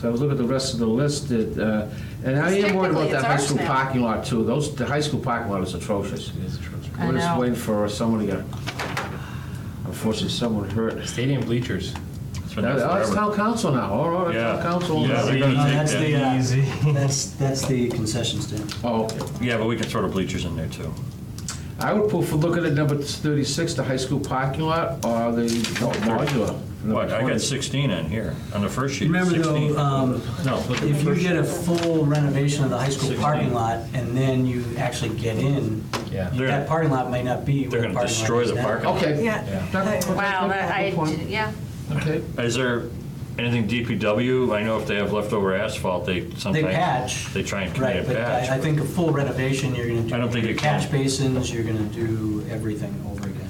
So I was looking at the rest of the list, and I am worried about Technically, that it's high ours school now. parking lot too. The high school parking lot is atrocious. I We're just know. waiting for someone to get, unfortunately, someone hurt. Stadium bleachers. It's been there That's forever. town council now, all right, Yeah. town council. Yeah, they're No, gonna take that's the, that. Easy. that's the concession stand. Oh, okay. Yeah, but we can throw the bleachers in there too. I would put, for looking at number 36, the high school parking lot, or the modular. number What, I 20. got 16 on here, on the first sheet, Remember 16. though, No, look at the if you first get a sheet. full renovation of the high school 16. parking lot and then you actually get in, Yeah. They're- that parking lot might not be They're where the gonna parking lot destroy is the now. parking lot. Okay. Yeah. Wow, that Good point. yeah. Okay. Is there anything DPW? I know if they have leftover asphalt, they They sometimes. patch. They try and commit Right, a but patch. I think a full renovation, you're gonna do. I don't think your you can. catch basins, you're gonna do everything over again.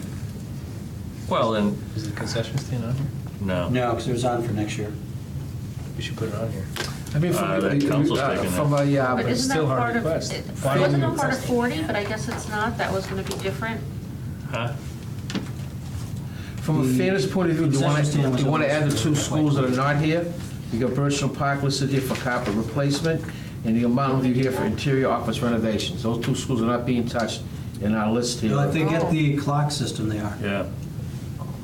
Well, then, Is the concession stand on here? no. No, because it was on for next year. We should put it on here. I mean, that council's taking from a, But but isn't still that hard part to of, request. it- Why wasn't don't it we part of request 40, but I guess it's not, that was gonna be different? Huh? from a fairness point of view, do you Concession stand was want to over add the two schools that are not here? You got Birchland Park listed here for carpet replacement, and you got Mountain View here for interior office renovations. Those two schools are not being touched in our list here. Well, if they get the clock system, they are. Yeah.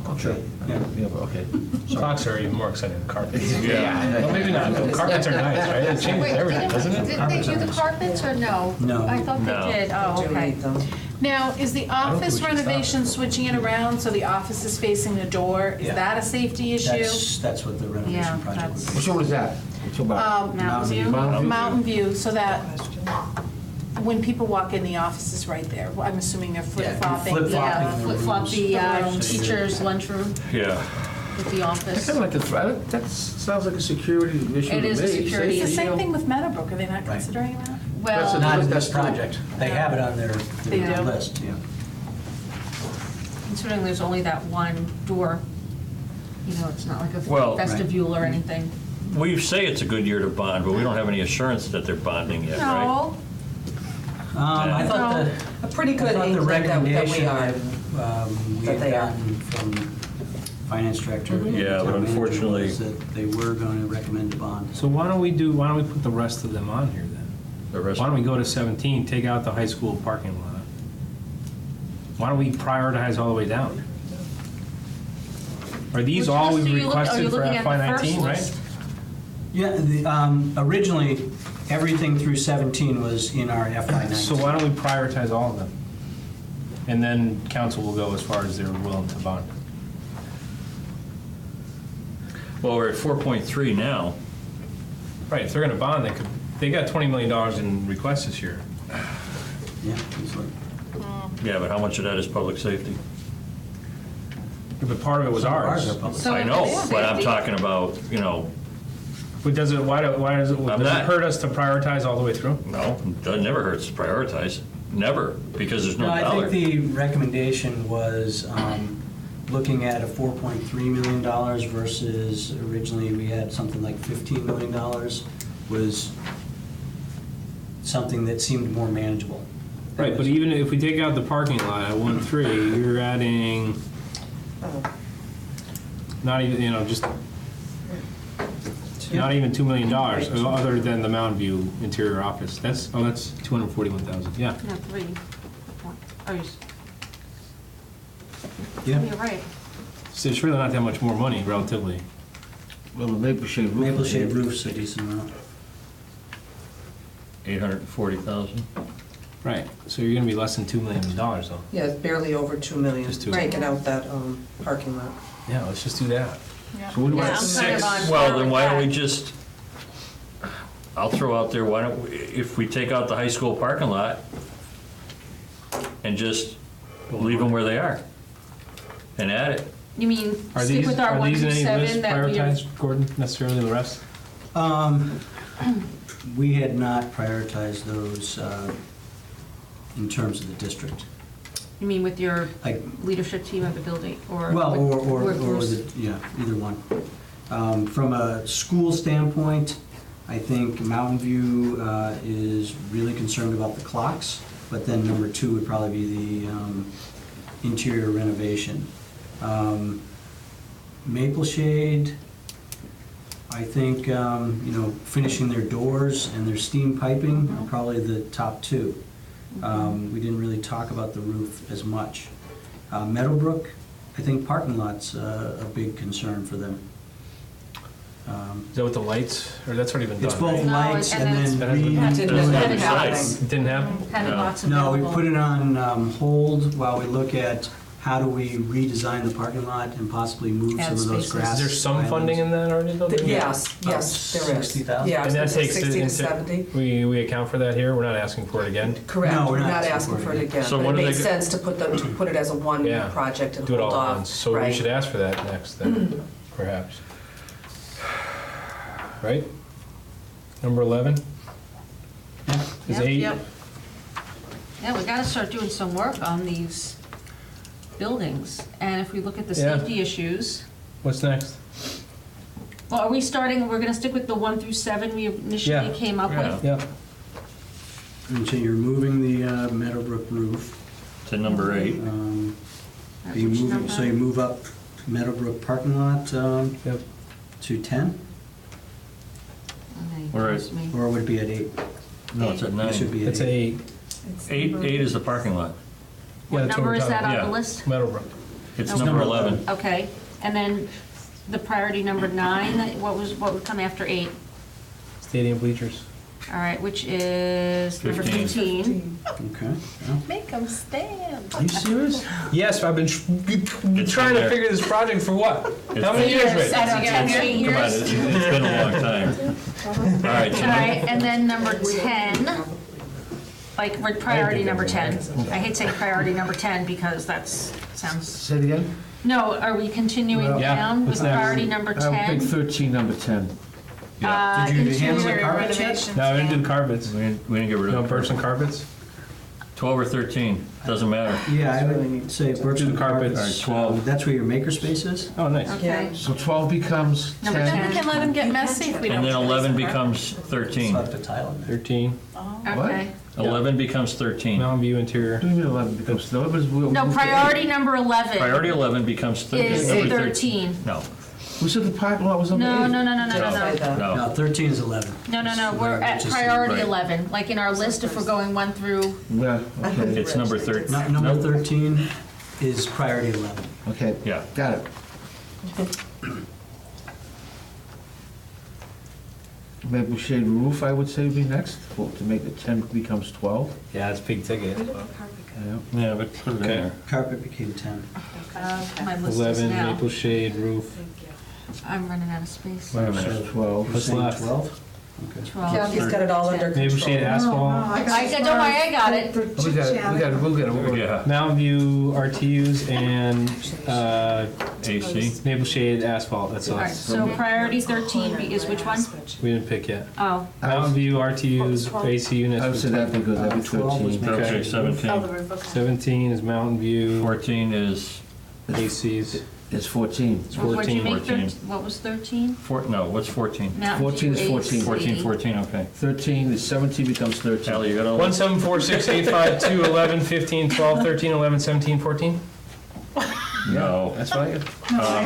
Okay. Yeah. Yeah, but okay. Clocks are even more exciting than carpets. Yeah. Well, maybe not. Carpets are nice, right? It changes everything, doesn't it? Didn't they do the carpets or no? No. I thought No. they did, oh, Do okay. need them. Now, is the think office we should stop renovation switching it around so the office is facing the door? Is Yeah. that a safety issue? That's what the Yeah, renovation project would that's- be. Which one was that? Which one about? Mountain View? Mountain View? Mountain View, so that when people walk in, the office is right there. Well, I'm assuming they're flip-flopping. flip-flopping. Yeah, flip-flop the rooms. teacher's lunchroom Yeah. with the I office. kind of like the, that sounds like a security issue to It me. is a security It's the Safety, same thing with Meadowbrook, are they not Right. considering that? That's Well, Not in That's this cool. project. They have it on their They do? list, yeah. considering there's only that one door, you know, it's not like a Well- vestibule or anything. We say it's a good year to bond, but we don't have any assurance that they're bonding yet, right? No, I thought the, A pretty I good thought the inkling that recommendation we are. we that had they are. gotten from finance director. and Yeah, but town manager unfortunately- was that they were going to recommend a bond. So why don't we put the rest of them on here then? The rest- Why don't we go to 17, take out the high school parking lot? Why don't we prioritize all the way down? Are these Which all list we've are you requested for looking at the FY first 19, right? list? Yeah, originally, everything through 17 was in our FY19. So why don't we prioritize all of them? And then council will go as far as they're willing to bond. Well, we're at 4.3 now. Right, if they're gonna bond, they got $20 million in requests this year. Yeah, it's like- Yeah, but how much of that is public safety? But part of it was Some of ours. are public. So I if know, it's but I'm safety- talking about, you know, But does it I'm does it not- hurt us to prioritize all the way through? no, that never hurts to prioritize. Never, because there's no No, I dollar. think the recommendation was looking at a $4.3 million versus originally we had something like $15 million was something that seemed more manageable. Right, but even if we take out the parking lot at 1.3, you're adding not even, just not even $2 million, other than the Mountain View interior office. That's 241,000, yeah. No, three. Oh, Yeah. you're right. So it's really not that much more money relatively. Well, the Maple Shade roof. Maple Shade roof's a decent amount. 840,000. Right, so you're gonna be less than $2 million though. Yeah, it's barely over 2 million, Just 2. taking out that parking lot. Yeah, let's just do that. So what do you Yeah, want? I'm kind of on Well, board then with why don't we that. just, I'll throw out there, why don't, if we take out the high school parking lot and just leave them where they are and add it. You mean, Are stick these, with our are 1 these through in any list 7 that we have? prioritized, Gordon, necessarily the rest? We had not prioritized those in terms of the district. You mean with your Like, leadership team at the building, or? well, with or workforce? yeah, either one. From a school standpoint, I think Mountain View is really concerned about the clocks, but then number 2 would probably be the interior renovation. Maple Shade, I think, finishing their doors and their steam piping are probably the top 2. We didn't really talk about the roof as much. Meadowbrook, I think parking lot's a big concern for them. Is that with the lights, or that's already been done? It's both right? No, lights and and then then it's- Didn't Doesn't have have happen. size. It didn't happen? Kind of lots No, we available. put it on hold while we look at how do we redesign the parking lot and possibly move Add some of those spaces. grass. Is there some islands. funding in that already though? Yes, About yes, there is. 60,000? Yeah, I was And gonna that say takes 60 to into, 70. we account for that here? We're not asking for it again? Correct, No, we're not asking for it again. So But what it do they makes go- sense to put it as a one Yeah. project and Do it hold all at off. once. So we Right. should ask for that next then, perhaps. Right? Number 11? Is Yep, 8? yep. Yeah, we gotta start doing some work on these buildings, and if we look at the Yeah. safety issues, What's next? well, are we starting, we're gonna stick with the 1 through 7 we initially Yeah. came up Yeah. with? Yep. And so you're moving the Meadowbrook roof. To number 8. At You which move, so you number? move up Meadowbrook parking lot Yep. to 10, Okay, All right. excuse me. or would it be at 8? No, it's at It should 9. be at It's 8. a, 8 is the parking lot. yeah, What that's number we're is talking that on yeah. the list? Meadowbrook. It's No. number 11. Okay, and then the priority number 9, what would come after 8? Stadium bleachers. All right, which is number 15. 15. Okay. Yeah. Make them stand. Are you serious? Yes, I've been trying to there. figure this project for what? It's How many been- years, Rich? I don't know, 10 Come on, years. it's been a long time. All right, so All right, and then number 10, like with priority number 10. I hate saying priority number 10 because that's, sounds, Say it again? no, are we continuing Yeah, down with what's next? priority number I would pick 10? 13, number 10. Did you handle the Interior carpet yet? renovations. No, I didn't do the carpets. we didn't get rid No of Birchland carpets? 12 or 13, doesn't matter. Yeah, I would say Birchland carpets. carpets. All right, 12. That's where your makerspace is? Oh, nice. Okay. So 12 becomes Number 10. Then we can let them get messy if we don't. And then choose 11 them, right? becomes Still 13. have to tile in there. 13, Okay. 11 becomes 13. Mountain View interior. What do you mean 11 becomes, 11 is... No, priority number 11 Priority 11 becomes is number 13. No, Who said the parking lot was number 8? No, no, no, no, no, no, Outside no. the- no. No, 13 is 11. No, no, no, This is we're where at Rich is priority right. 11, like in our list, if we're going 1 through, Yeah, okay. It's number 13. Number Nope. 13 is priority 11. Okay, Yeah. got it. Maple shade roof, I would say would be next, well, to make the 10 becomes 12. Yeah, it's big ticket. Yeah. Yeah, but put it in Okay. there. Carpet became 10. my list is 11, now. maple shade roof. I'm running out of space. Wait a minute. 12. What's Saying left? 12? Okay. 12. Kathy's got it all under control. Maple shade asphalt. Don't worry, I got it. We'll get it. Yeah, Mountain View RTUs and AC. maple shade asphalt, that's All all. right, so priority 13 is which one? We didn't pick yet. Oh, Mountain View RTUs, AC units. I would say that because that'd be 12 was 13. Okay, Okay. 17. 17 is Mountain View, 14 is, ACs. It's 14. what'd you 14. make 13? What was 13? no, what's 14? Mountain 14 is View 14. AC. 14, 14, okay. 13 is 17 becomes 13. Sally, you got all 1, that? 7, 4, 6, 8, 5, 2, 11, 15, 12, 13, 11, 17, 14. No. That's right. I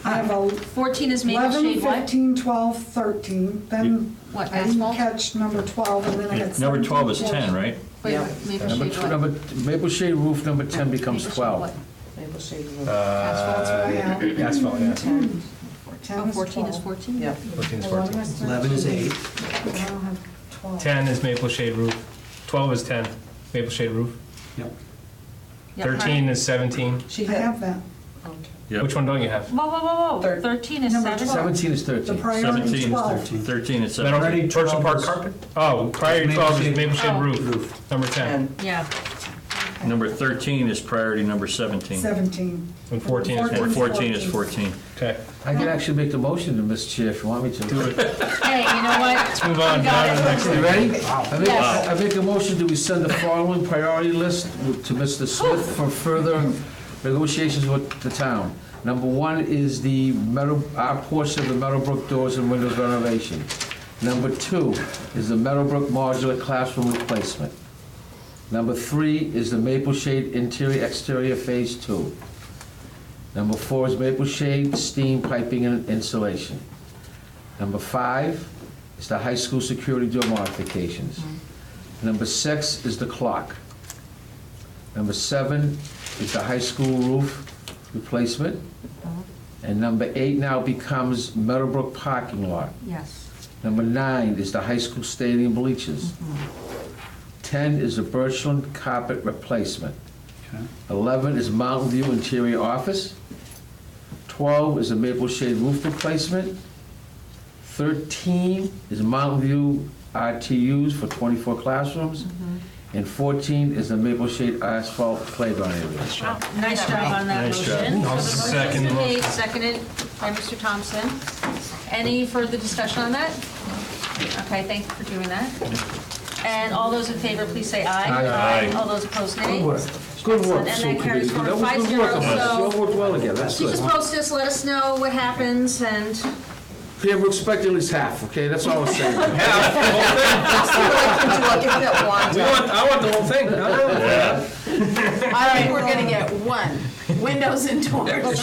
have a 14 is maple 11, shade what? 15, 12, 13, then What, I didn't asphalt? catch number 12, and then I had Number 12 is 17, 10, right? Wait, Yeah. maple Number, shade tw- what? number, maple shade roof, number 10 becomes Maple shade 12. what? Maple shade roof. That's what I have. Asphalt, yeah. 10. Oh, 10 is 14 is 12. 14? Yeah. 14 is 11 14. is 11 is 8. 13. I don't have 12. 10 is maple shade roof. 12 is 10, maple shade roof. Yep. Yeah, 13 is 17. She I had, have that. Yep. Which one don't you have? Whoa, whoa, whoa, whoa, Thir- 13 is Number 7? 12. 17 is The 13. priority 17 is 12. 13. 13 is Metal, 17. Birchland Park is- carpet? Oh, priority Maple 12 is shade- maple shade Oh. roof. Number 10. 10. Yeah. Number 13 is priority number 17. 17. And 14 is And 14. 14 is 14. Okay, I can actually make the motion to Mr. Chair if you want me to. do it. Hey, you know what? Let's move on. You got Down to the it. next You thing. ready? Yes. I make a motion, do we send the following priority list to Mr. Smith for further negotiations with the town? Number 1 is the our portion of the Meadowbrook doors and windows renovation. Number 2 is the Meadowbrook modular classroom replacement. Number 3 is the Maple Shade interior exterior phase 2. Number 4 is Maple Shade steam piping and insulation. Number 5 is the high school security door modifications. Number 6 is the clock. Number 7 is the high school roof replacement. And number 8 now becomes Meadowbrook parking lot. Yes. Number 9 is the high school stadium bleachers. 10 is the Birchland carpet replacement. Okay. 11 is Mountain View interior office. 12 is the Maple Shade roof replacement. 13 is Mountain View RTUs for 24 classrooms. And 14 is the Maple Shade asphalt playground area. Nice job on that Nice job. motion. I'll So the second motion's the made, motion. seconded by Mr. Thompson. Any further discussion on that? Okay, thank you for doing that. And all those in favor, please say aye. Aye. All those opposed, nay. Good work. Good work, And school that carries committee. forward That was good work. 5-0, You all so worked well together, that's keep good. us posted, let us know what happens, and Here, we're expecting at least half, okay? That's all I'm saying. I'll give you that one. I want the whole thing. I think we're gonna get 1, windows and doors.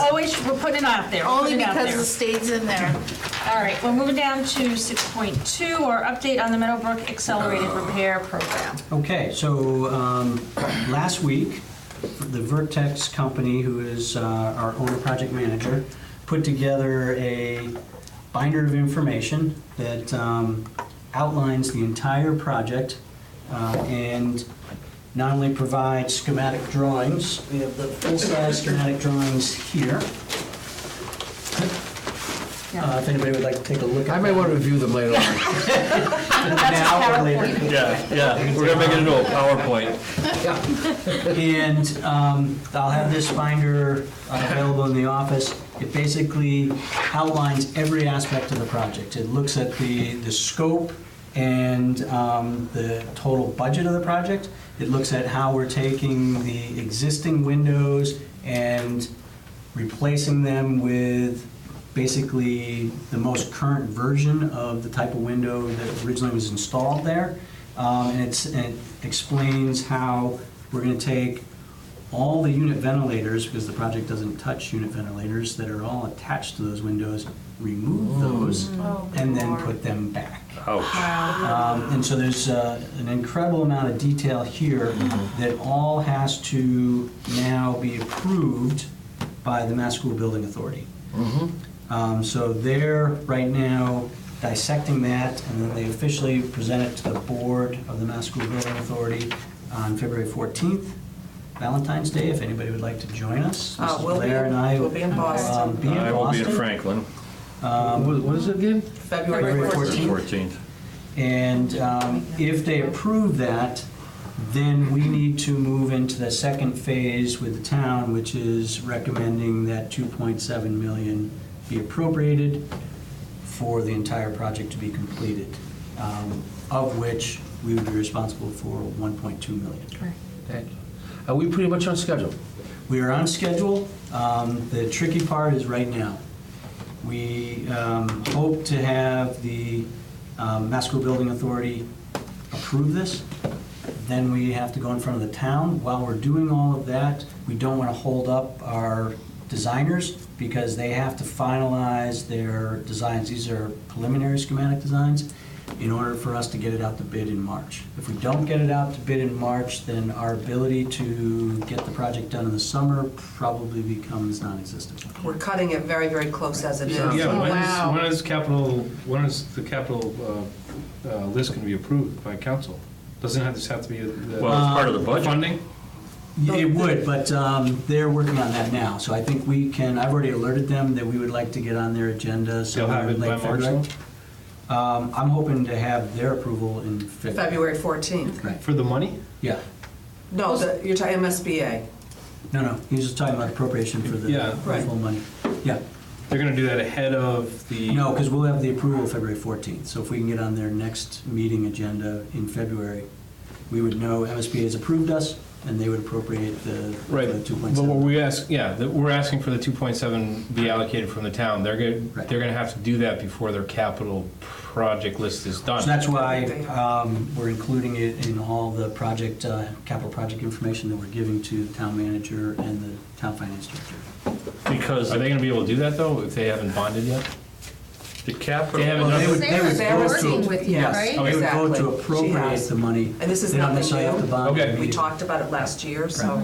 always, we're putting it out there. Only putting it out because there. the state's in there. All right, we're moving down to 6.2, our update on the Meadowbrook Accelerated Repair Program. Okay, so last week, the Vertex company, who is our owner project manager, put together a binder of information that outlines the entire project and not only provides schematic drawings, we have the full-size schematic drawings here. If anybody would like to take a look at I may want to review them later on. now or later. Yeah, we're gonna make it into a PowerPoint. And I'll have this binder available in the office. It basically outlines every aspect of the project. It looks at the scope and the total budget of the project. It looks at how we're taking the existing windows and replacing them with basically the most current version of the type of window that originally was installed there. And it explains how we're going to take all the unit ventilators, because the project doesn't touch unit ventilators that are all attached to those windows, remove those, and then put them back. Ouch. And so there's an incredible amount of detail here that all has to now be approved by the Mass School Building Authority. So they're right now dissecting that, and then they officially present it to the board of the Mass School Building Authority on February 14th, Valentine's Day, if anybody would like to join us. Mrs. Blair and I We'll be in Boston. be in I will be in Boston. Franklin, What is it again? February 14th. 14th. And if they approve that, then we need to move into the second phase with the town, which is recommending that 2.7 million be appropriated for the entire project to be completed, of which we would be responsible for 1.2 million. Thank you. Are we pretty much on schedule? We are on schedule. The tricky part is right now. We hope to have the Mass School Building Authority approve this. Then we have to go in front of the town. While we're doing all of that, we don't want to hold up our designers because they have to finalize their designs. These are preliminary schematic designs in order for us to get it out to bid in March. If we don't get it out to bid in March, then our ability to get the project done in the summer probably becomes non-existent. We're cutting it very, very close as it is. Yeah, wow. when is the capital list going to be approved by council? Doesn't this have to be Well, it's part of the budget. funding? It would, but they're working on that now. So I think we can, I've already alerted them that we would like to get on their agenda They'll somewhere have in it by late March, February. though? I'm hoping to have their approval in February. February 14th. Right, For the money? yeah. No, you're talking MSBA. No, he was just talking about appropriation for the Yeah. Right. full money. Yeah, They're going to do that ahead of the... no, because we'll have the approval February 14th. So if we can get on their next meeting agenda in February, we would know MSBA has approved us, and they would appropriate the Right, the but what 2.7. we ask, we're asking for the 2.7 be allocated from the town. They're going Right. to have to do that before their capital project list is So done. that's why we're including it in all the project, capital project information that we're giving to the town manager and the town finance director. Because Are they going to be able to do that, though, if they haven't bonded yet? the capital. They haven't Well, done they it. would They're vote working to- with you, yes, right? They would vote to Exactly. She appropriate has. the money. And this is They don't nothing necessarily have to new. bond Okay. the We meeting. talked about it last year, so.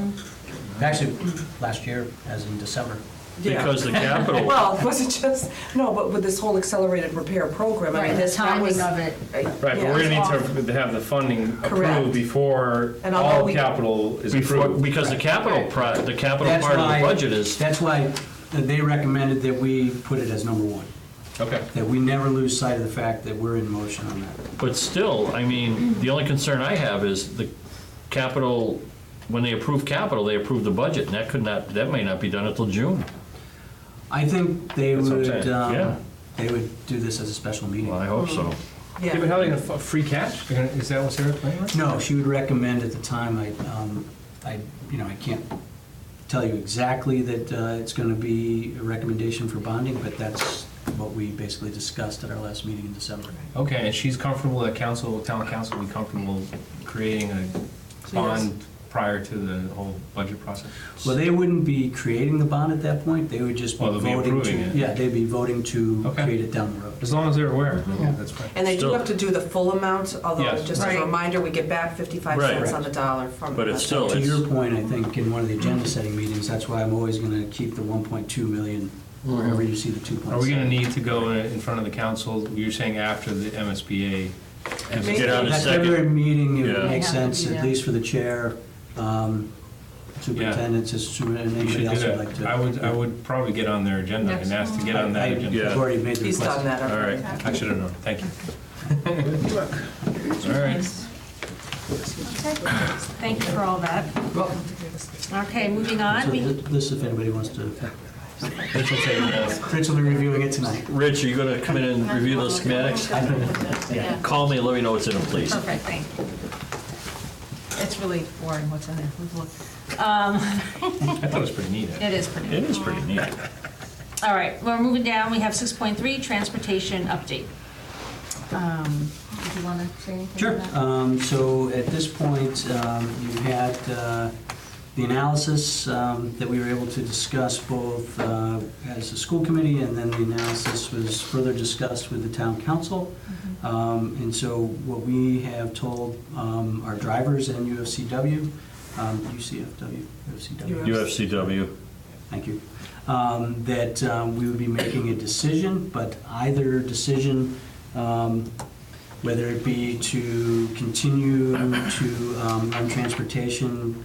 Actually, last year, as in December. Yeah. Because the capital, Well, was it just, no, but with this whole accelerated repair program, I mean, Right, the that was. timing of it. Right, but Yeah. we're going to need to have the funding Correct. approved before And although all we- capital is before, approved. because the capital, the capital That's part of why- the budget is, That's why they recommended that we put it as number one, Okay. that we never lose sight of the fact that we're in motion on that. but still, I mean, the only concern I have is the capital, when they approve capital, they approve the budget, and that may not be done until June. I think they That's what I'm would, saying, yeah. they would do this as a special meeting. Well, I hope so. Yeah, but Yeah, how are they going to, free cash? Is that what Sarah's planning on? No, she would recommend at the time, I can't tell you exactly that it's going to be a recommendation for bonding, but that's what we basically discussed at our last meeting in December. Okay, and she's comfortable, that town council will be comfortable creating a bond prior to the whole budget process? Well, they wouldn't be creating the bond at that point, they would just be Well, they'll be voting approving to, it. yeah, they'd be voting to Okay. create it down the road. As long as they're aware, that's fine. And they do Still- have to do the full amount, although Yes. just as a Right. reminder, we get back 55 Right. cents on the dollar from. But it's still- To your point, I think in one of the agenda setting meetings, that's why I'm always gonna keep the 1.2 million wherever you see the 2.7. Are we gonna need to go in front of the council, you're saying after the MSBA? Get on the That second. February meeting, it Yeah. would make Have to sense, be at there. least for the chair, superintendent, and We should anybody do else would that. like to. I would probably get on their agenda and ask to get on that agenda. Yeah. I've already made the He's request. done that All already. right. I should have known, thank you. All right. Thank you for all that. Okay, moving on. So We- this, if anybody wants to, Rich will be reviewing it tonight. Rich, are you going to come in and review those schematics? Call me, let me know what's in them, please. Perfect, thank you. It's really boring what's in there. I thought it was pretty neat. It is pretty. It is pretty neat. All right, we're moving down. We have 6.3, transportation update. Did you want to say anything? Sure. on that? So at this point, you had the analysis that we were able to discuss both as a school committee, and then the analysis was further discussed with the town council. And so what we have told our drivers and UFCW, UCFW, UFCW. UFCW. Thank you. That we would be making a decision, but either decision, whether it be to continue to run transportation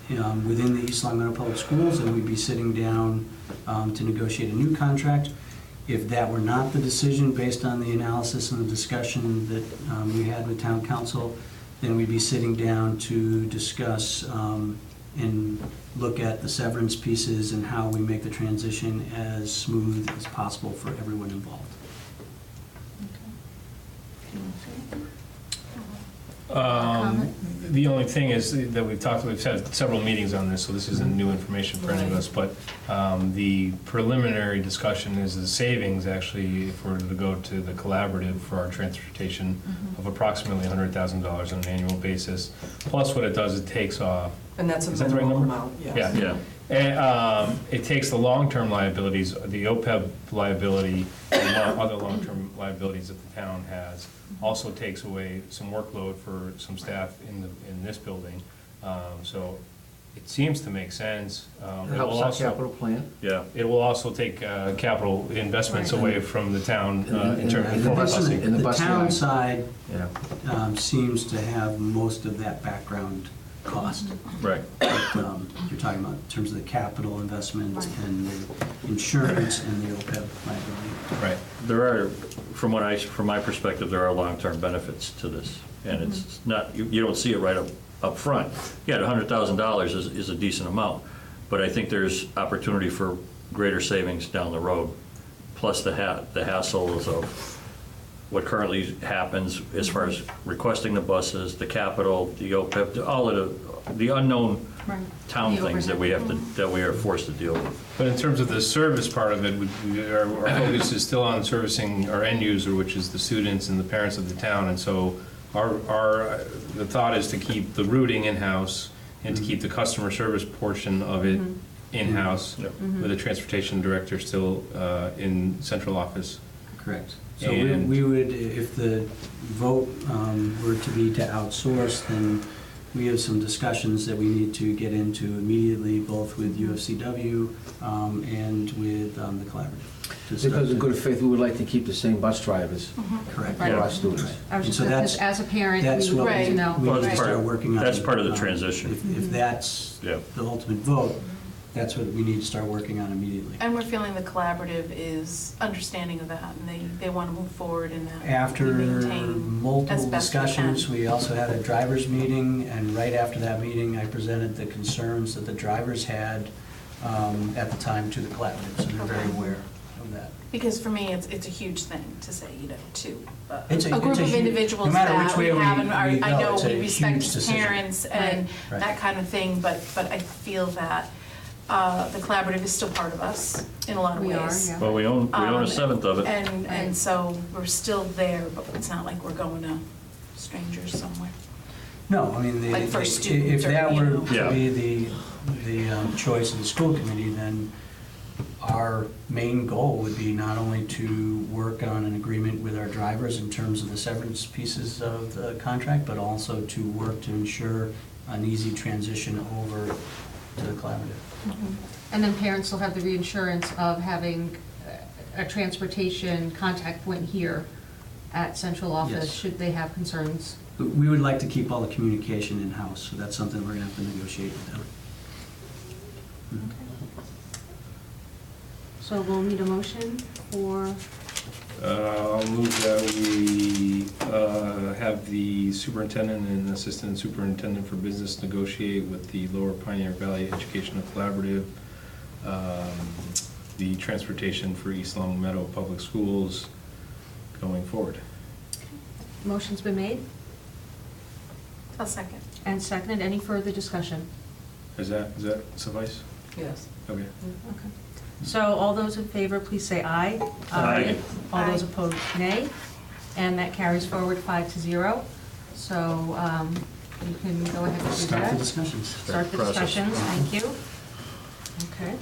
within the East Long Meadow Public Schools, and we'd be sitting down to negotiate a new contract. If that were not the decision, based on the analysis and the discussion that we had with town council, then we'd be sitting down to discuss and look at the severance pieces and how we make the transition as smooth as possible for everyone involved. The only thing is that we've had several meetings on this, so this isn't new information for any of us, but the preliminary discussion is the savings, actually, if we're to go to the collaborative for our transportation of approximately $100,000 on an annual basis. Plus what it does, it takes off. And that's a Is that the right minimum number? amount, yes. Yeah. Yeah. And it takes the long-term liabilities, the OPEB liability, and other long-term liabilities that the town has. Also takes away some workload for some staff in this building. So it seems to make sense. It will Helps our also- capital plan. Yeah. It will also take capital investments Right. away from the town in terms And of the busing. In the The bus town line. side Yeah. seems to have most of that background cost. Right. You're talking about in terms of the capital investment and the insurance and the OPEB liability. Right. There are, from my perspective, there are long-term benefits to this. And it's not, you don't see it right up front. Yeah, $100,000 is a decent amount, but I think there's opportunity for greater savings down the road. Plus the hassles of what currently happens as far as requesting the buses, the capital, the OPEB, all of the unknown Right. town The things that overhead. that we are forced to deal with. But in terms of the service part of it, our focus is still on servicing our end user, which is the students and the parents of the town. And so the thought is to keep the routing in-house and to keep the customer service portion of it in-house, Yep. with the transportation director still in central office. Correct. So And- we would, if the vote were to be to outsource, then we have some discussions that we need to get into immediately, both with UFCW and with the collaborative. to start Because in to- good faith, we would like to keep the same bus drivers Correct. for our students. I was And just, so because as a parent, that's we would what like to Right. know. we Well, need to that's part start of- working on. that's part of the transition. If that's Yeah. the ultimate vote, that's what we need to start working on immediately. And we're feeling the collaborative is understanding of that, and they want to move forward in that. After we maintain multiple as best we discussions, can. we also had a drivers' meeting, and right after that meeting, I presented the concerns that the drivers had at the time to the collaborative, so they're very aware of that. Because for me, it's a huge thing to say, to It's a group it's of huge- individuals no matter that which we way have, and we I go, know it's a we respect huge decision. parents and Right. that kind of thing, but I feel that the collaborative is still part of us in a lot of We ways. are, yeah. Well, we own a seventh of it. And Right. so we're still there, but it's not like we're going to strangers somewhere. No, I mean, Like for students if or, that you were know. Yeah. to be the choice of the school committee, then our main goal would be not only to work on an agreement with our drivers in terms of the severance pieces of the contract, but also to work to ensure an easy transition over to the collaborative. And then parents will have the reinsurance of having a transportation contact point here at central office, Yes. should they have concerns. But we would like to keep all the communication in-house, so that's something we're gonna have to negotiate with them. So we'll need a motion for, I'll move that we have the superintendent and assistant superintendent for business negotiate with the Lower Pioneer Valley Educational Collaborative the transportation for East Long Meadow Public Schools going forward. motion's been made A second. and seconded. Any further discussion? Does that suffice? Yes. Okay. Okay. So all those in favor, please say aye. Aye. All those Aye. opposed, nay. And that carries forward 5-0. So you can go ahead and do Start the that. discussions. Start the Process. discussions, thank you. Okay.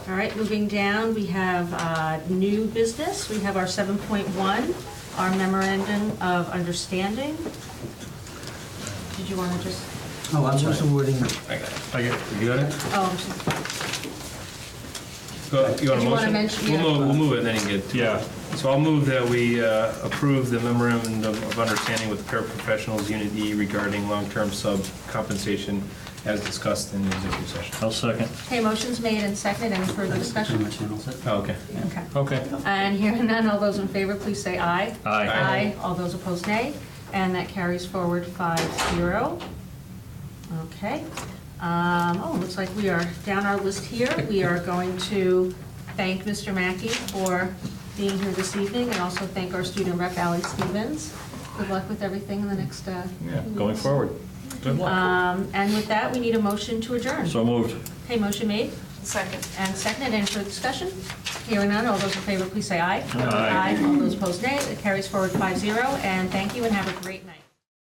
All right, moving down, we have new business. We have our 7.1, our memorandum of understanding. Did you want to just, Oh, I'm sorry. I got it. You got it? oh, I'm just- You want Did a you wanna motion? mention- yeah. We'll move it and then you get to it. Yeah. So I'll move that we approve the memorandum of understanding with paraprofessionals, Unit E, regarding long-term sub compensation as discussed in the executive session. I'll second. okay, motion's made and seconded. Any further Pretty discussion? much handles it. Oh, okay. Okay. Okay. And hearing none, all those in favor, please say aye. Aye. Aye. All those opposed, nay. And that carries forward 5-0. Okay. Looks like we are down our list here. We are going to thank Mr. Mackey for being here this evening, and also thank our student rep, Ally Stevens. Good luck with everything in the next Yeah, few going weeks. forward. Good luck. And with that, we need a motion to adjourn. So moved. Okay, motion made Second. and seconded. Any further discussion? Hearing none, all those in favor, please say aye. Aye. All those opposed, nay. It carries forward 5-0, and thank you and have a great night.